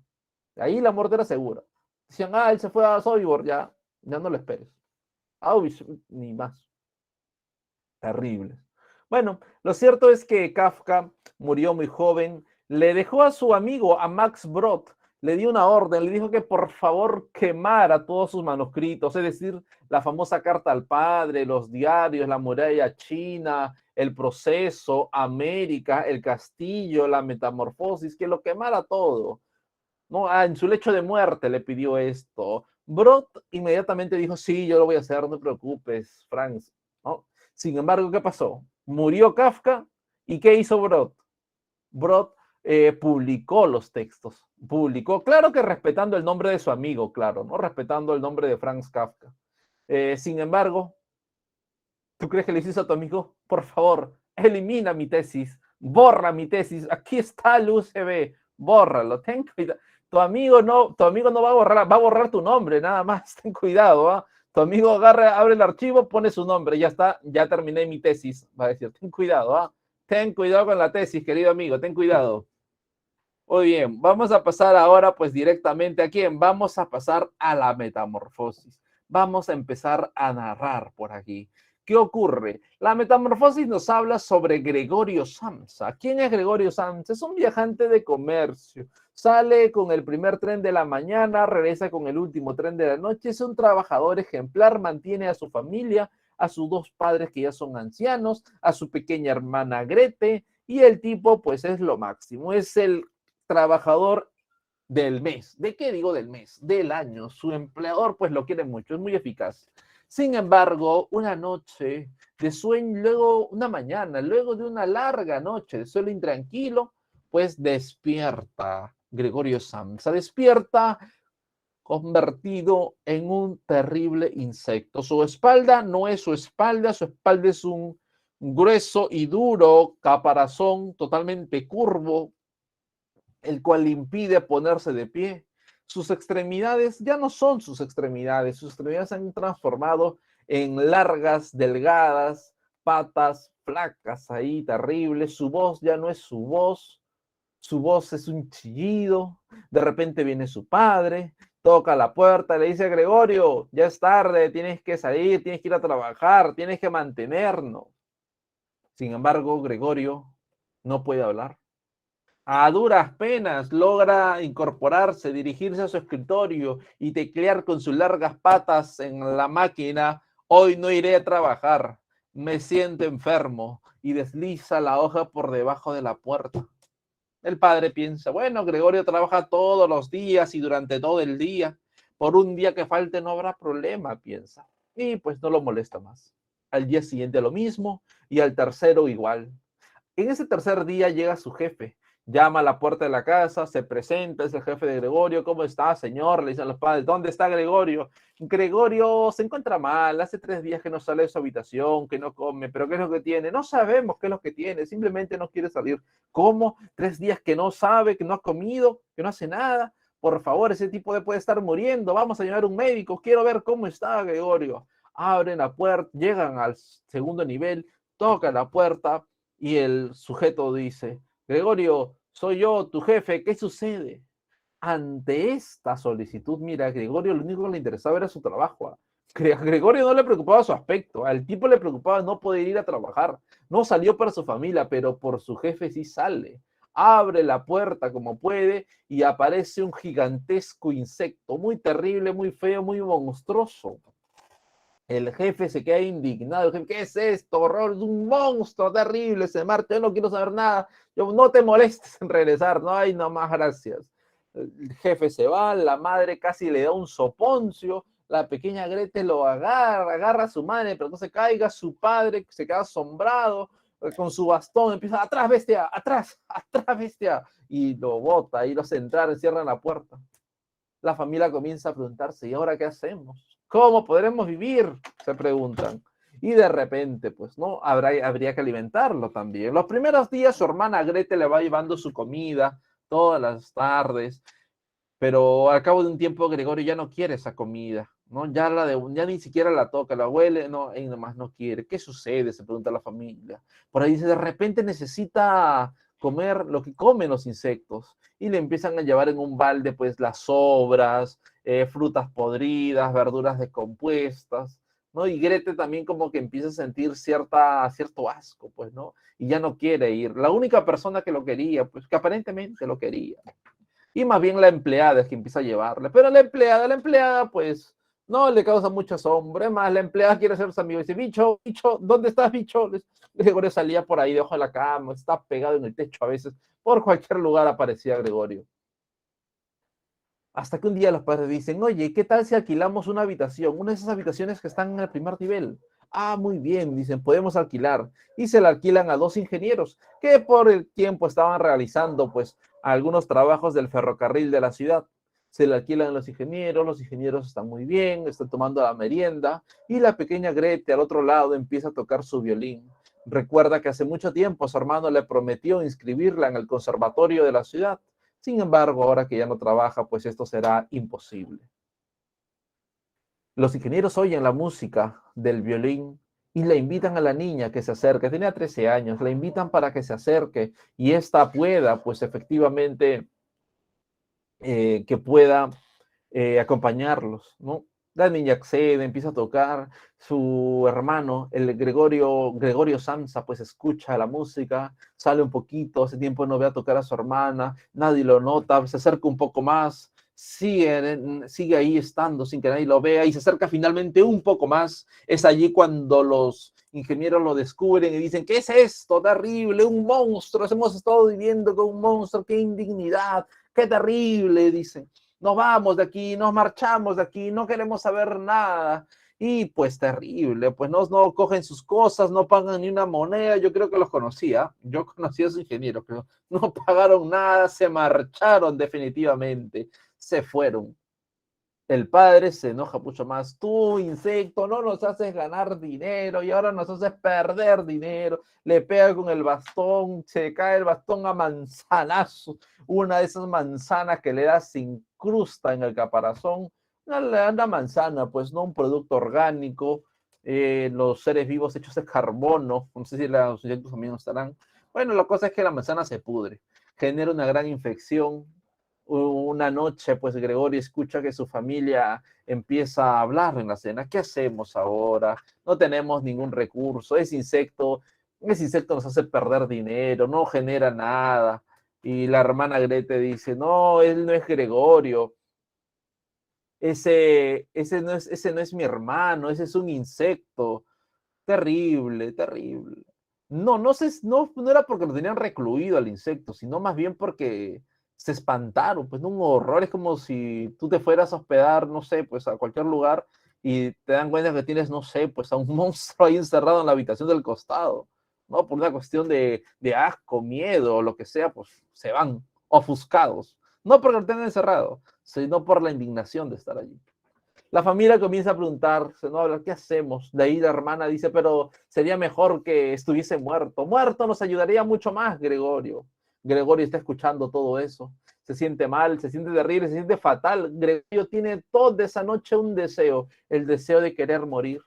Ahí la muerte era segura. Decían, ah, él se fue a Sobibor, ya, ya no lo esperes. Auschwitz, ni más. Terribles. Bueno, lo cierto es que Kafka murió muy joven, le dejó a su amigo, a Max Brod, le dio una orden, le dijo que por favor quemara todos sus manuscritos, es decir, la famosa carta al padre, los diarios, la muralla china, el proceso, América, el castillo, la metamorfosis, que lo quemara todo. ¿No? Ah, en su lecho de muerte le pidió esto. Brod inmediatamente dijo, sí, yo lo voy a hacer, no te preocupes, Franz. ¿No? Sin embargo, ¿qué pasó? Murió Kafka y ¿qué hizo Brod? Brod publicó los textos, publicó, claro que respetando el nombre de su amigo, claro, ¿no? Respetando el nombre de Franz Kafka. Sin embargo, ¿tú crees que le hiciste a tu amigo? Por favor, elimina mi tesis, borra mi tesis, aquí está el USB, bórralo, ten cuidado. Tu amigo no va a borrar tu nombre, nada más, ten cuidado, ¿ah? Tu amigo agarra, abre el archivo, pone su nombre, ya está, ya terminé mi tesis, va a decir, ten cuidado, ¿ah? Ten cuidado con la tesis, querido amigo, ten cuidado. Muy bien, vamos a pasar ahora pues directamente a quién, vamos a pasar a la metamorfosis. Vamos a empezar a narrar por aquí. ¿Qué ocurre? La metamorfosis nos habla sobre Gregorio Samsa. ¿Quién es Gregorio Samsa? Es un viajante de comercio. Sale con el primer tren de la mañana, regresa con el último tren de la noche. Es un trabajador ejemplar, mantiene a su familia, a sus dos padres que ya son ancianos, a su pequeña hermana Grete, y el tipo pues es lo máximo. Es el trabajador del mes. ¿De qué digo del mes? Del año. Su empleador pues lo quiere mucho, es muy eficaz. Sin embargo, una noche de sueño, luego una mañana, luego de una larga noche de sueño intranquilo, pues despierta Gregorio Samsa, despierta convertido en un terrible insecto. Su espalda no es su espalda es un grueso y duro caparazón totalmente curvo, el cual le impide ponerse de pie. Sus extremidades ya no son sus extremidades se han transformado en largas, delgadas, patas flacas ahí, terribles. Su voz ya no es su voz es un chillido. De repente viene su padre, toca la puerta, le dice, Gregorio, ya es tarde, tienes que salir, tienes que ir a trabajar, tienes que mantenernos. Sin embargo, Gregorio no puede hablar. A duras penas logra incorporarse, dirigirse a su escritorio y teclear con sus largas patas en la máquina. Hoy no iré a trabajar, me siento enfermo, y desliza la hoja por debajo de la puerta. El padre piensa, bueno, Gregorio trabaja todos los días y durante todo el día. Por un día que falte no habrá problema, piensa. Y pues no lo molesta más. Al día siguiente lo mismo y al tercero igual. En ese tercer día llega su jefe, llama a la puerta de la casa, se presenta, es el jefe de Gregorio. ¿Cómo está, señor? Le dicen los padres. ¿Dónde está Gregorio? Gregorio se encuentra mal, hace 3 días que no sale de su habitación, que no come, pero ¿qué es lo que tiene? No sabemos qué es lo que tiene, simplemente no quiere salir. ¿Cómo? 3 días que no sabe, que no ha comido, que no hace nada. por favor, ese tipo puede estar muriendo, vamos a llamar a un médico, quiero ver cómo está Gregorio. Abren la puerta, llegan al segundo nivel, tocan la puerta y el sujeto dice, Gregorio, soy yo, tu jefe, ¿qué sucede? Ante esta solicitud, mira, a Gregorio lo único que le interesaba era su trabajo. A Gregorio no le preocupaba su aspecto, al tipo le preocupaba no poder ir a trabajar. No salió para su familia, pero por su jefe sí sale. Abre la puerta como puede y aparece un gigantesco insecto, muy terrible, muy feo, muy monstruoso. El jefe se queda indignado. El jefe, ¿qué es esto? Horror, es un monstruo terrible ese Marte. Yo no quiero saber nada. Yo, no te molestes en regresar. No hay no más gracias. El jefe se va, la madre casi le da un soponcio. La pequeña Grete lo agarra a su madre, pero no se caiga. Su padre se queda asombrado con su bastón. Empieza, atrás, bestia, atrás, atrás, bestia. Y lo bota, y los entra, cierran la puerta. La familia comienza a preguntarse, ¿y ahora qué hacemos? ¿Cómo podremos vivir? Se preguntan. Y de repente, pues, ¿no? Habría que alimentarlo también. Los primeros días su hermana Grete le va llevando su comida todas las tardes, pero al cabo de un tiempo Gregorio ya no quiere esa comida, ¿no? Ya ni siquiera la toca, la huele, no, y nomás no quiere. ¿Qué sucede? Se pregunta la familia. Por ahí dice, de repente necesita comer lo que comen los insectos y le empiezan a llevar en un balde pues las sobras, frutas podridas, verduras descompuestas, ¿no? Y Grete también como que empieza a sentir cierto asco, pues, ¿no? Y ya no quiere ir. La única persona que lo quería, pues que aparentemente lo quería, y más bien la empleada es que empieza a llevarle. Pero la empleada, pues, no le causa mucho asombro. Más, la empleada quiere ser su amigo. Dice, bicho, bicho, ¿dónde estás, bicho? Gregorio salía por ahí debajo de la cama, está pegado en el techo a veces. Por cualquier lugar aparecía Gregorio. Hasta que un día los padres dicen, oye, ¿qué tal si alquilamos una habitación? Una de esas habitaciones que están en el primer nivel. Ah, muy bien, dicen, podemos alquilar. Y se la alquilan a dos ingenieros que por el tiempo estaban realizando pues algunos trabajos del ferrocarril de la ciudad. Se le alquilan a los ingenieros están muy bien, están tomando la merienda y la pequeña Grete al otro lado empieza a tocar su violín. Recuerda que hace mucho tiempo su hermano le prometió inscribirla en el conservatorio de la ciudad. Sin embargo, ahora que ya no trabaja, pues esto será imposible. Los ingenieros oyen la música del violín y le invitan a la niña que se acerque. Tenía 13 años, la invitan para que se acerque y ésta pueda, pues efectivamente, que pueda acompañarlos, ¿no? La niña accede, empieza a tocar, su hermano, el Gregorio Samsa, pues escucha la música, sale un poquito, hace tiempo no ve a tocar a su hermana, nadie lo nota, se acerca un poco más, sigue ahí estando sin que nadie lo vea y se acerca finalmente un poco más. Es allí cuando los ingenieros lo descubren y dicen, ¿qué es esto? Terrible, un monstruo, hemos estado viviendo con un monstruo, qué indignidad, qué terrible, dicen. Nos vamos de aquí, nos marchamos de aquí, no queremos saber nada. Y pues terrible, pues no cogen sus cosas, no pagan ni una moneda. Yo creo que los conocía, yo conocía a sus ingenieros, pero no pagaron nada, se marcharon definitivamente, se fueron. El padre se enoja mucho más. Tú, insecto, no nos haces ganar dinero y ahora nos haces perder dinero. Le pega con el bastón, se cae el bastón a manzanazo. Una de esas manzanas que le da se incrusta en el caparazón. Una manzana, pues no un producto orgánico. Los seres vivos hechos de carbono. No sé si los insectos también estarán. Bueno, la cosa es que la manzana se pudre. Genera una gran infección. Una noche, pues Gregorio escucha que su familia empieza a hablar en la cena. ¿Qué hacemos ahora? No tenemos ningún recurso. Ese insecto nos hace perder dinero, no genera nada. Y la hermana Grete dice, no, él no es Gregorio. Ese no es mi hermano, ese es un insecto. Terrible, terrible. No era porque lo tenían recluido al insecto, sino más bien porque se espantaron, pues no un horror, es como si tú te fueras a hospedar, no sé, pues a cualquier lugar y te dan cuenta que tienes, no sé, pues a un monstruo ahí encerrado en la habitación del costado, ¿no? Por una cuestión de asco, miedo o lo que sea, pues se van ofuscados, no porque lo tengan encerrado, sino por la indignación de estar allí. La familia comienza a preguntarse, ¿no? ¿Qué hacemos? De ahí la hermana dice, pero sería mejor que estuviese muerto. Muerto nos ayudaría mucho más, Gregorio. Gregorio está escuchando todo eso. se siente mal, se siente terrible, se siente fatal. Gregorio tiene toda esa noche un deseo, el deseo de querer morir.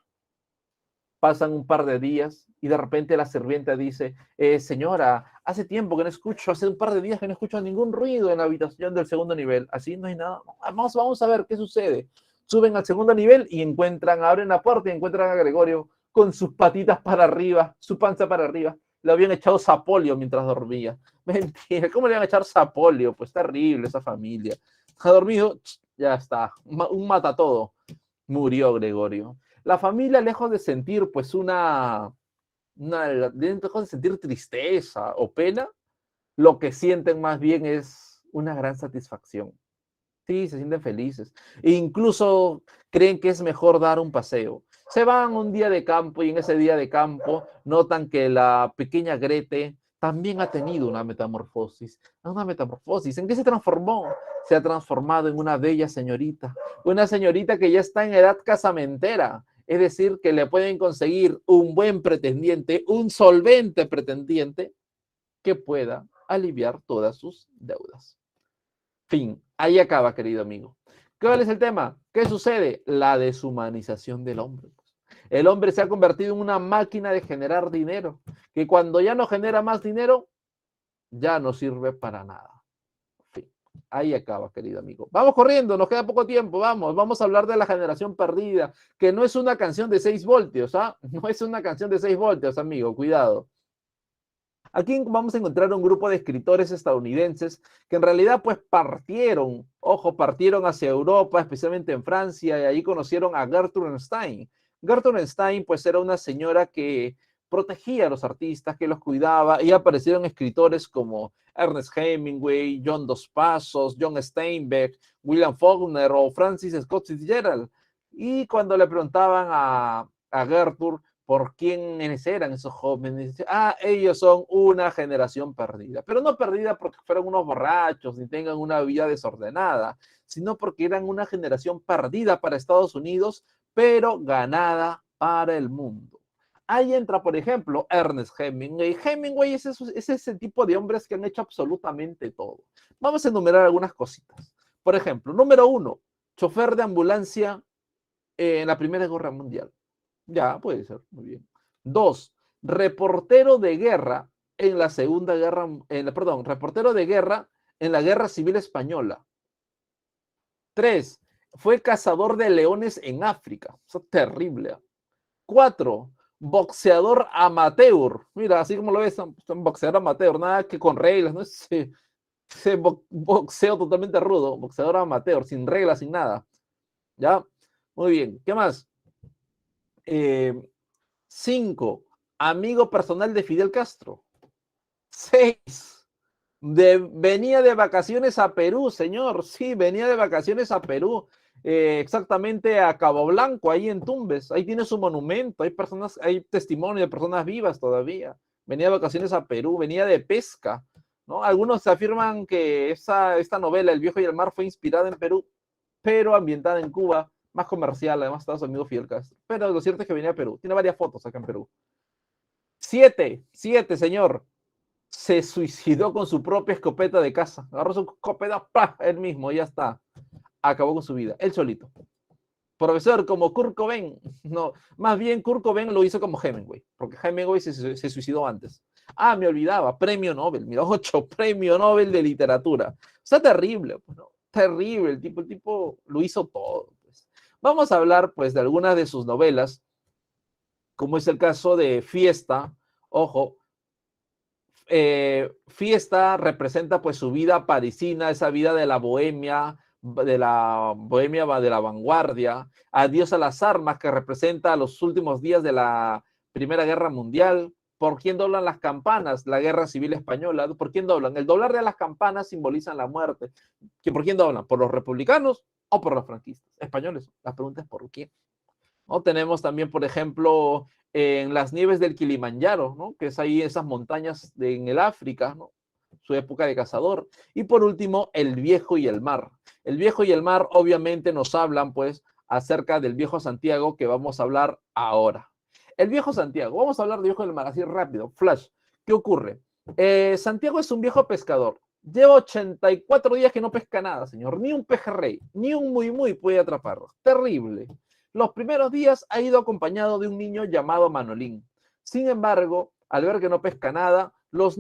Pasan un par de días y de repente la sirvienta dice, señora, hace tiempo que no escucho, hace un par de días que no escucho ningún ruido en la habitación del segundo nivel. Así no hay nada. Vamos a ver qué sucede. Suben al segundo nivel y abren la puerta y encuentran a Gregorio con sus patitas para arriba, su panza para arriba. Le habían echado sapolio mientras dormía. Mentira, ¿cómo le van a echar sapolio? Pues terrible esa familia. Ha dormido, ya está, un matatodo. Murió Gregorio. La familia, lejos de sentir pues lejos de sentir tristeza o pena, lo que sienten más bien es una gran satisfacción. Sí, se sienten felices. E incluso creen que es mejor dar un paseo. Se van un día de campo y en ese día de campo notan que la pequeña Grete también ha tenido una metamorfosis. Una metamorfosis. ¿En qué se transformó? Se ha transformado en una bella señorita. Una señorita que ya está en edad casamentera. Es decir, que le pueden conseguir un buen pretendiente, un solvente pretendiente que pueda aliviar todas sus deudas. Fin, ahí acaba, querido amigo. ¿Cuál es el tema? ¿Qué sucede? La deshumanización del hombre. El hombre se ha convertido en una máquina de generar dinero, que cuando ya no genera más dinero, ya no sirve para nada. Fin, ahí acaba, querido amigo. Vamos corriendo, nos queda poco tiempo, vamos a hablar de la generación perdida, que no es una canción de 6 voltios, ¿ah? No es una canción de 6 voltios, amigo, cuidado. Aquí vamos a encontrar un grupo de escritores estadounidenses que en realidad pues partieron hacia Europa, especialmente en Francia, y ahí conocieron a Gertrude Stein. Gertrude Stein pues era una señora que protegía a los artistas, que los cuidaba, y aparecieron escritores como Ernest Hemingway, John Dos Passos, John Steinbeck, William Faulkner o Francis Scott Fitzgerald. Y cuando le preguntaban a Gertrude por quiénes eran esos jóvenes, ellos son una generación perdida, pero no perdida porque fueron unos borrachos ni tengan una vida desordenada, sino porque eran una generación perdida para Estados Unidos, pero ganada para el mundo. Ahí entra, por ejemplo, Ernest Hemingway. Hemingway es ese tipo de hombres que han hecho absolutamente todo. Vamos a enumerar algunas cositas. Por ejemplo, número 1, chofer de ambulancia en la Primera Guerra Mundial. Ya, puede ser, muy bien. 2, reportero de guerra en la Segunda Guerra, reportero de guerra en la Guerra Civil Española. 3, fue cazador de leones en África. Eso es terrible. 4, boxeador amateur. Mira, así como lo ves, un boxeador amateur, nada que con reglas, no es ese boxeo totalmente rudo, boxeador amateur, sin reglas, sin nada. ¿Ya? Muy bien. ¿Qué más? 5, amigo personal de Fidel Castro. 6, venía de vacaciones a Perú, señor. Sí, venía de vacaciones a Perú. Exactamente a Cabo Blanco, ahí en Tumbes. Ahí tiene su monumento. Hay testimonio de personas vivas todavía. Venía de vacaciones a Perú, venía de pesca, ¿no? Algunos afirman que esta novela, El viejo y el mar, fue inspirada en Perú, pero ambientada en Cuba, más comercial. Además estaba su amigo Fidel Castro. Pero lo cierto es que venía a Perú. Tiene varias fotos acá en Perú. 7, señor. Se suicidó con su propia escopeta de caza. Agarró su escopeta, ¡pah! Él mismo, ya está. Acabó con su vida, él solito. Profesor, como Kurt Cobain. No, más bien Kurt Cobain lo hizo como Hemingway, porque Hemingway se suicidó antes. Me olvidaba, premio Nobel, mira, 8, premio Nobel de literatura. O sea, terrible, ¿no? Terrible, el tipo lo hizo todo. Pues. Vamos a hablar, pues, de algunas de sus novelas, como es el caso de Fiesta. Ojo, Fiesta representa pues su vida parisina, esa vida de la bohemia, de la vanguardia. Adiós a las armas, que representa los últimos días de la Primera Guerra Mundial. ¿Por quién doblan las campanas? La Guerra Civil Española. ¿Por quién doblan? El doblar de las campanas simboliza la muerte. ¿Por quién doblan? ¿Por los republicanos o por los franquistas? Españoles. La pregunta es ¿por quién? ¿No? Tenemos también, por ejemplo, en las nieves del Kilimanjaro, ¿no? Que es ahí esas montañas en el África, ¿no? Su época de cazador. Y por último, El viejo y el mar. El viejo y el mar obviamente nos hablan pues acerca del viejo Santiago, que vamos a hablar ahora. El viejo Santiago, vamos a hablar del viejo del mar así rápido, flash. ¿Qué ocurre? Santiago es un viejo pescador. Lleva 84 días que no pesca nada, señor. Ni un pejerrey, ni un muy puede atraparlo. Terrible. Los primeros días ha ido acompañado de un niño llamado Manolín. Sin embargo, al ver que no pesca nada, los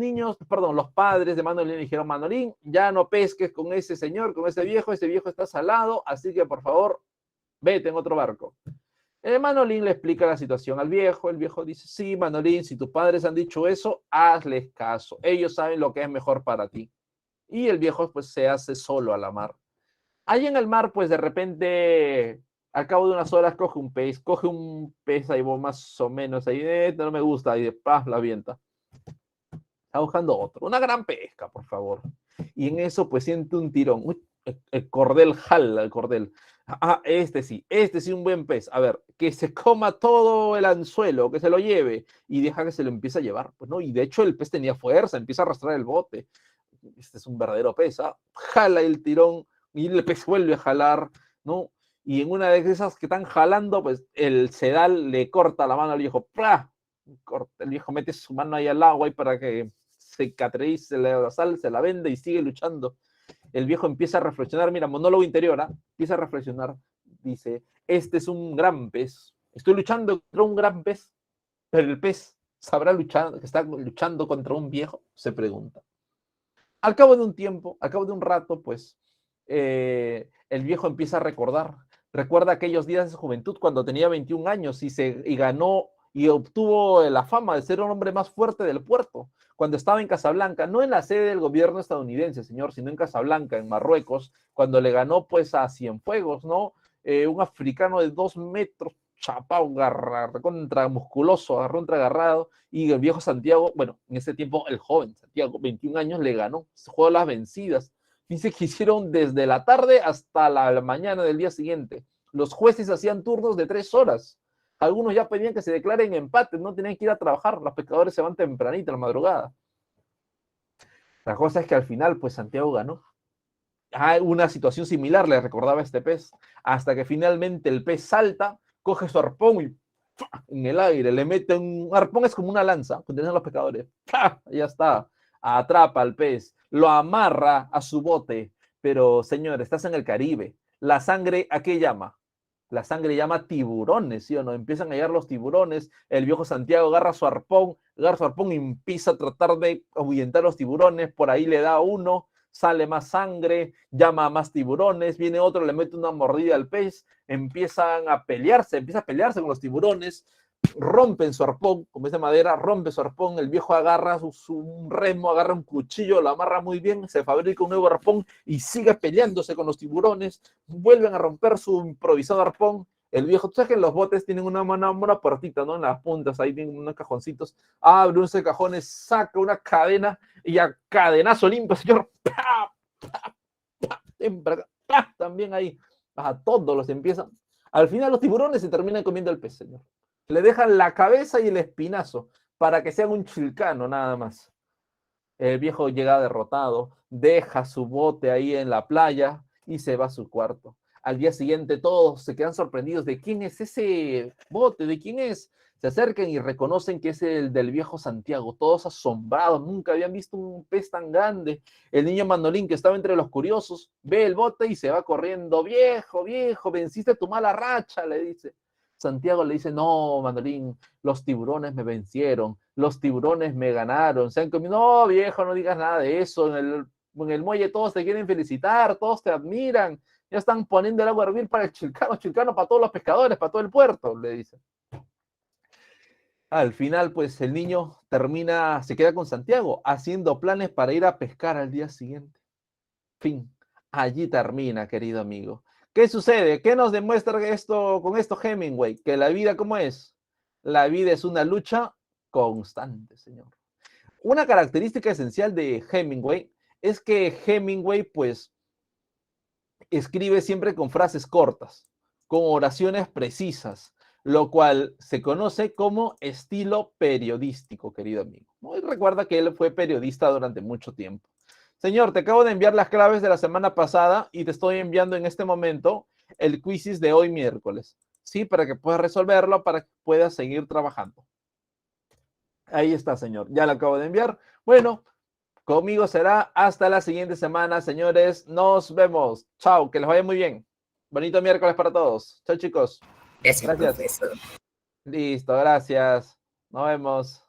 padres de Manolín le dijeron: Manolín, ya no pesques con ese señor, con ese viejo está salado, así que por favor, vete en otro barco. Manolín le explica la situación al viejo. El viejo dice: sí, Manolín, si tus padres han dicho eso, hazles caso. Ellos saben lo que es mejor para ti. Y el viejo pues se hace solo a la mar. Ahí en el mar, pues de repente, al cabo de unas horas, coge un pez ahí más o menos, ahí, no me gusta, y de paz la avienta. Está buscando otro, una gran pesca, por favor. Y en eso, pues siente un tirón. Uy, el cordel jala, el cordel. Este sí, un buen pez. A ver, que se coma todo el anzuelo, que se lo lleve, y deja que se lo empiece a llevar. Pues no, y de hecho el pez tenía fuerza, empieza a arrastrar el bote. Este es un verdadero pez, jala el tirón y el pez vuelve a jalar, ¿no? Y en una de esas que están jalando, pues el sedal le corta la mano al viejo. ¡Plah! El viejo mete su mano ahí al agua y para que cicatrice la sal, se la vende y sigue luchando. El viejo empieza a reflexionar, mira, monólogo interior, empieza a reflexionar, dice: este es un gran pez, estoy luchando contra un gran pez, pero el pez sabrá luchar, que está luchando contra un viejo, se pregunta. Al cabo de un tiempo, al cabo de un rato, pues el viejo empieza a recuerda aquellos días de su juventud cuando tenía 21 años y ganó y obtuvo la fama de ser un hombre más fuerte del puerto, cuando estaba en Casablanca, no en la sede del gobierno estadounidense, señor, sino en Casablanca, en Marruecos, cuando le ganó pues a Cienfuegos, ¿no? Un africano de 2 metros, chapao, contra musculoso, contra agarrado, y el viejo Santiago, bueno, en ese tiempo el joven Santiago, 21 años, le ganó, se jugó las vencidas. Dice que hicieron desde la tarde hasta la mañana del día siguiente. Los jueces hacían turnos de 3 horas. Algunos ya pedían que se declaren empate, no tenían que ir a trabajar, los pescadores se van tempranito a la madrugada. La cosa es que al final, pues Santiago ganó. Una situación similar le recordaba a este pez, hasta que finalmente el pez salta, coge su arpón y en el aire le mete un arpón, es como una lanza, que tienen los pescadores. Ya está, atrapa al pez, lo amarra a su bote. Pero señor, estás en el Caribe, la sangre, ¿a qué llama? La sangre llama tiburones, ¿sí o no? Empiezan a llegar los tiburones, el viejo Santiago agarra su arpón y empieza a tratar de ahuyentar los tiburones, por ahí le da uno, sale más sangre, llama a más tiburones, viene otro, le mete una mordida al pez, empieza a pelearse con los tiburones, rompen su arpón, como es de madera, rompe su arpón, el viejo agarra un remo, agarra un cuchillo, lo amarra muy bien, se fabrica un nuevo arpón y sigue peleándose con los tiburones, vuelven a romper su improvisado arpón. El viejo, tú sabes que los botes tienen una puertita, ¿no? En las puntas, ahí tienen unos cajoncitos, abre unos cajones, saca una cadena y a cadenazo limpio, señor, ¡pah! ¡Pah! ¡Pah! También ahí, a todos los empiezan. Al final los tiburones se terminan comiendo el pez, señor. Le dejan la cabeza y el espinazo para que sean un chilcano nada más. El viejo llega derrotado, deja su bote ahí en la playa y se va a su cuarto. Al día siguiente todos se quedan sorprendidos de quién es ese bote, de quién es. Se acercan y reconocen que es el del viejo Santiago, todos asombrados, nunca habían visto un pez tan grande. El niño Manolín, que estaba entre los curiosos, ve el bote y se va corriendo. Viejo, venciste tu mala racha, le dice. Santiago le dice: no, Manolín, los tiburones me vencieron, los tiburones me ganaron, se han comido. No, viejo, no digas nada de eso, en el muelle todos te quieren felicitar, todos te admiran, ya están poniendo el agua a hervir para el chilcano para todos los pescadores, para todo el puerto, le dice. Al final, pues el niño se queda con Santiago, haciendo planes para ir a pescar al día siguiente. Fin. Allí termina, querido amigo. ¿Qué sucede? ¿Qué nos demuestra esto con esto Hemingway? Que la vida, ¿cómo es? La vida es una lucha constante, señor. Una característica esencial de Hemingway es que Hemingway, pues, escribe siempre con frases cortas, con oraciones precisas, lo cual se conoce como estilo periodístico, querido amigo. Y recuerda que él fue periodista durante mucho tiempo. Señor, te acabo de enviar las claves de la semana pasada y te estoy enviando en este momento el quizzes de hoy miércoles, ¿sí? Para que puedas resolverlo, para que puedas seguir trabajando. Ahí está, señor. Ya lo acabo de enviar. Bueno, Conmigo será hasta la siguiente semana, señores. Nos vemos. Chao, que les vaya muy bien. Bonito miércoles para todos. Chao, chicos. Gracias, Gracias. profesor. Listo, gracias. Nos vemos.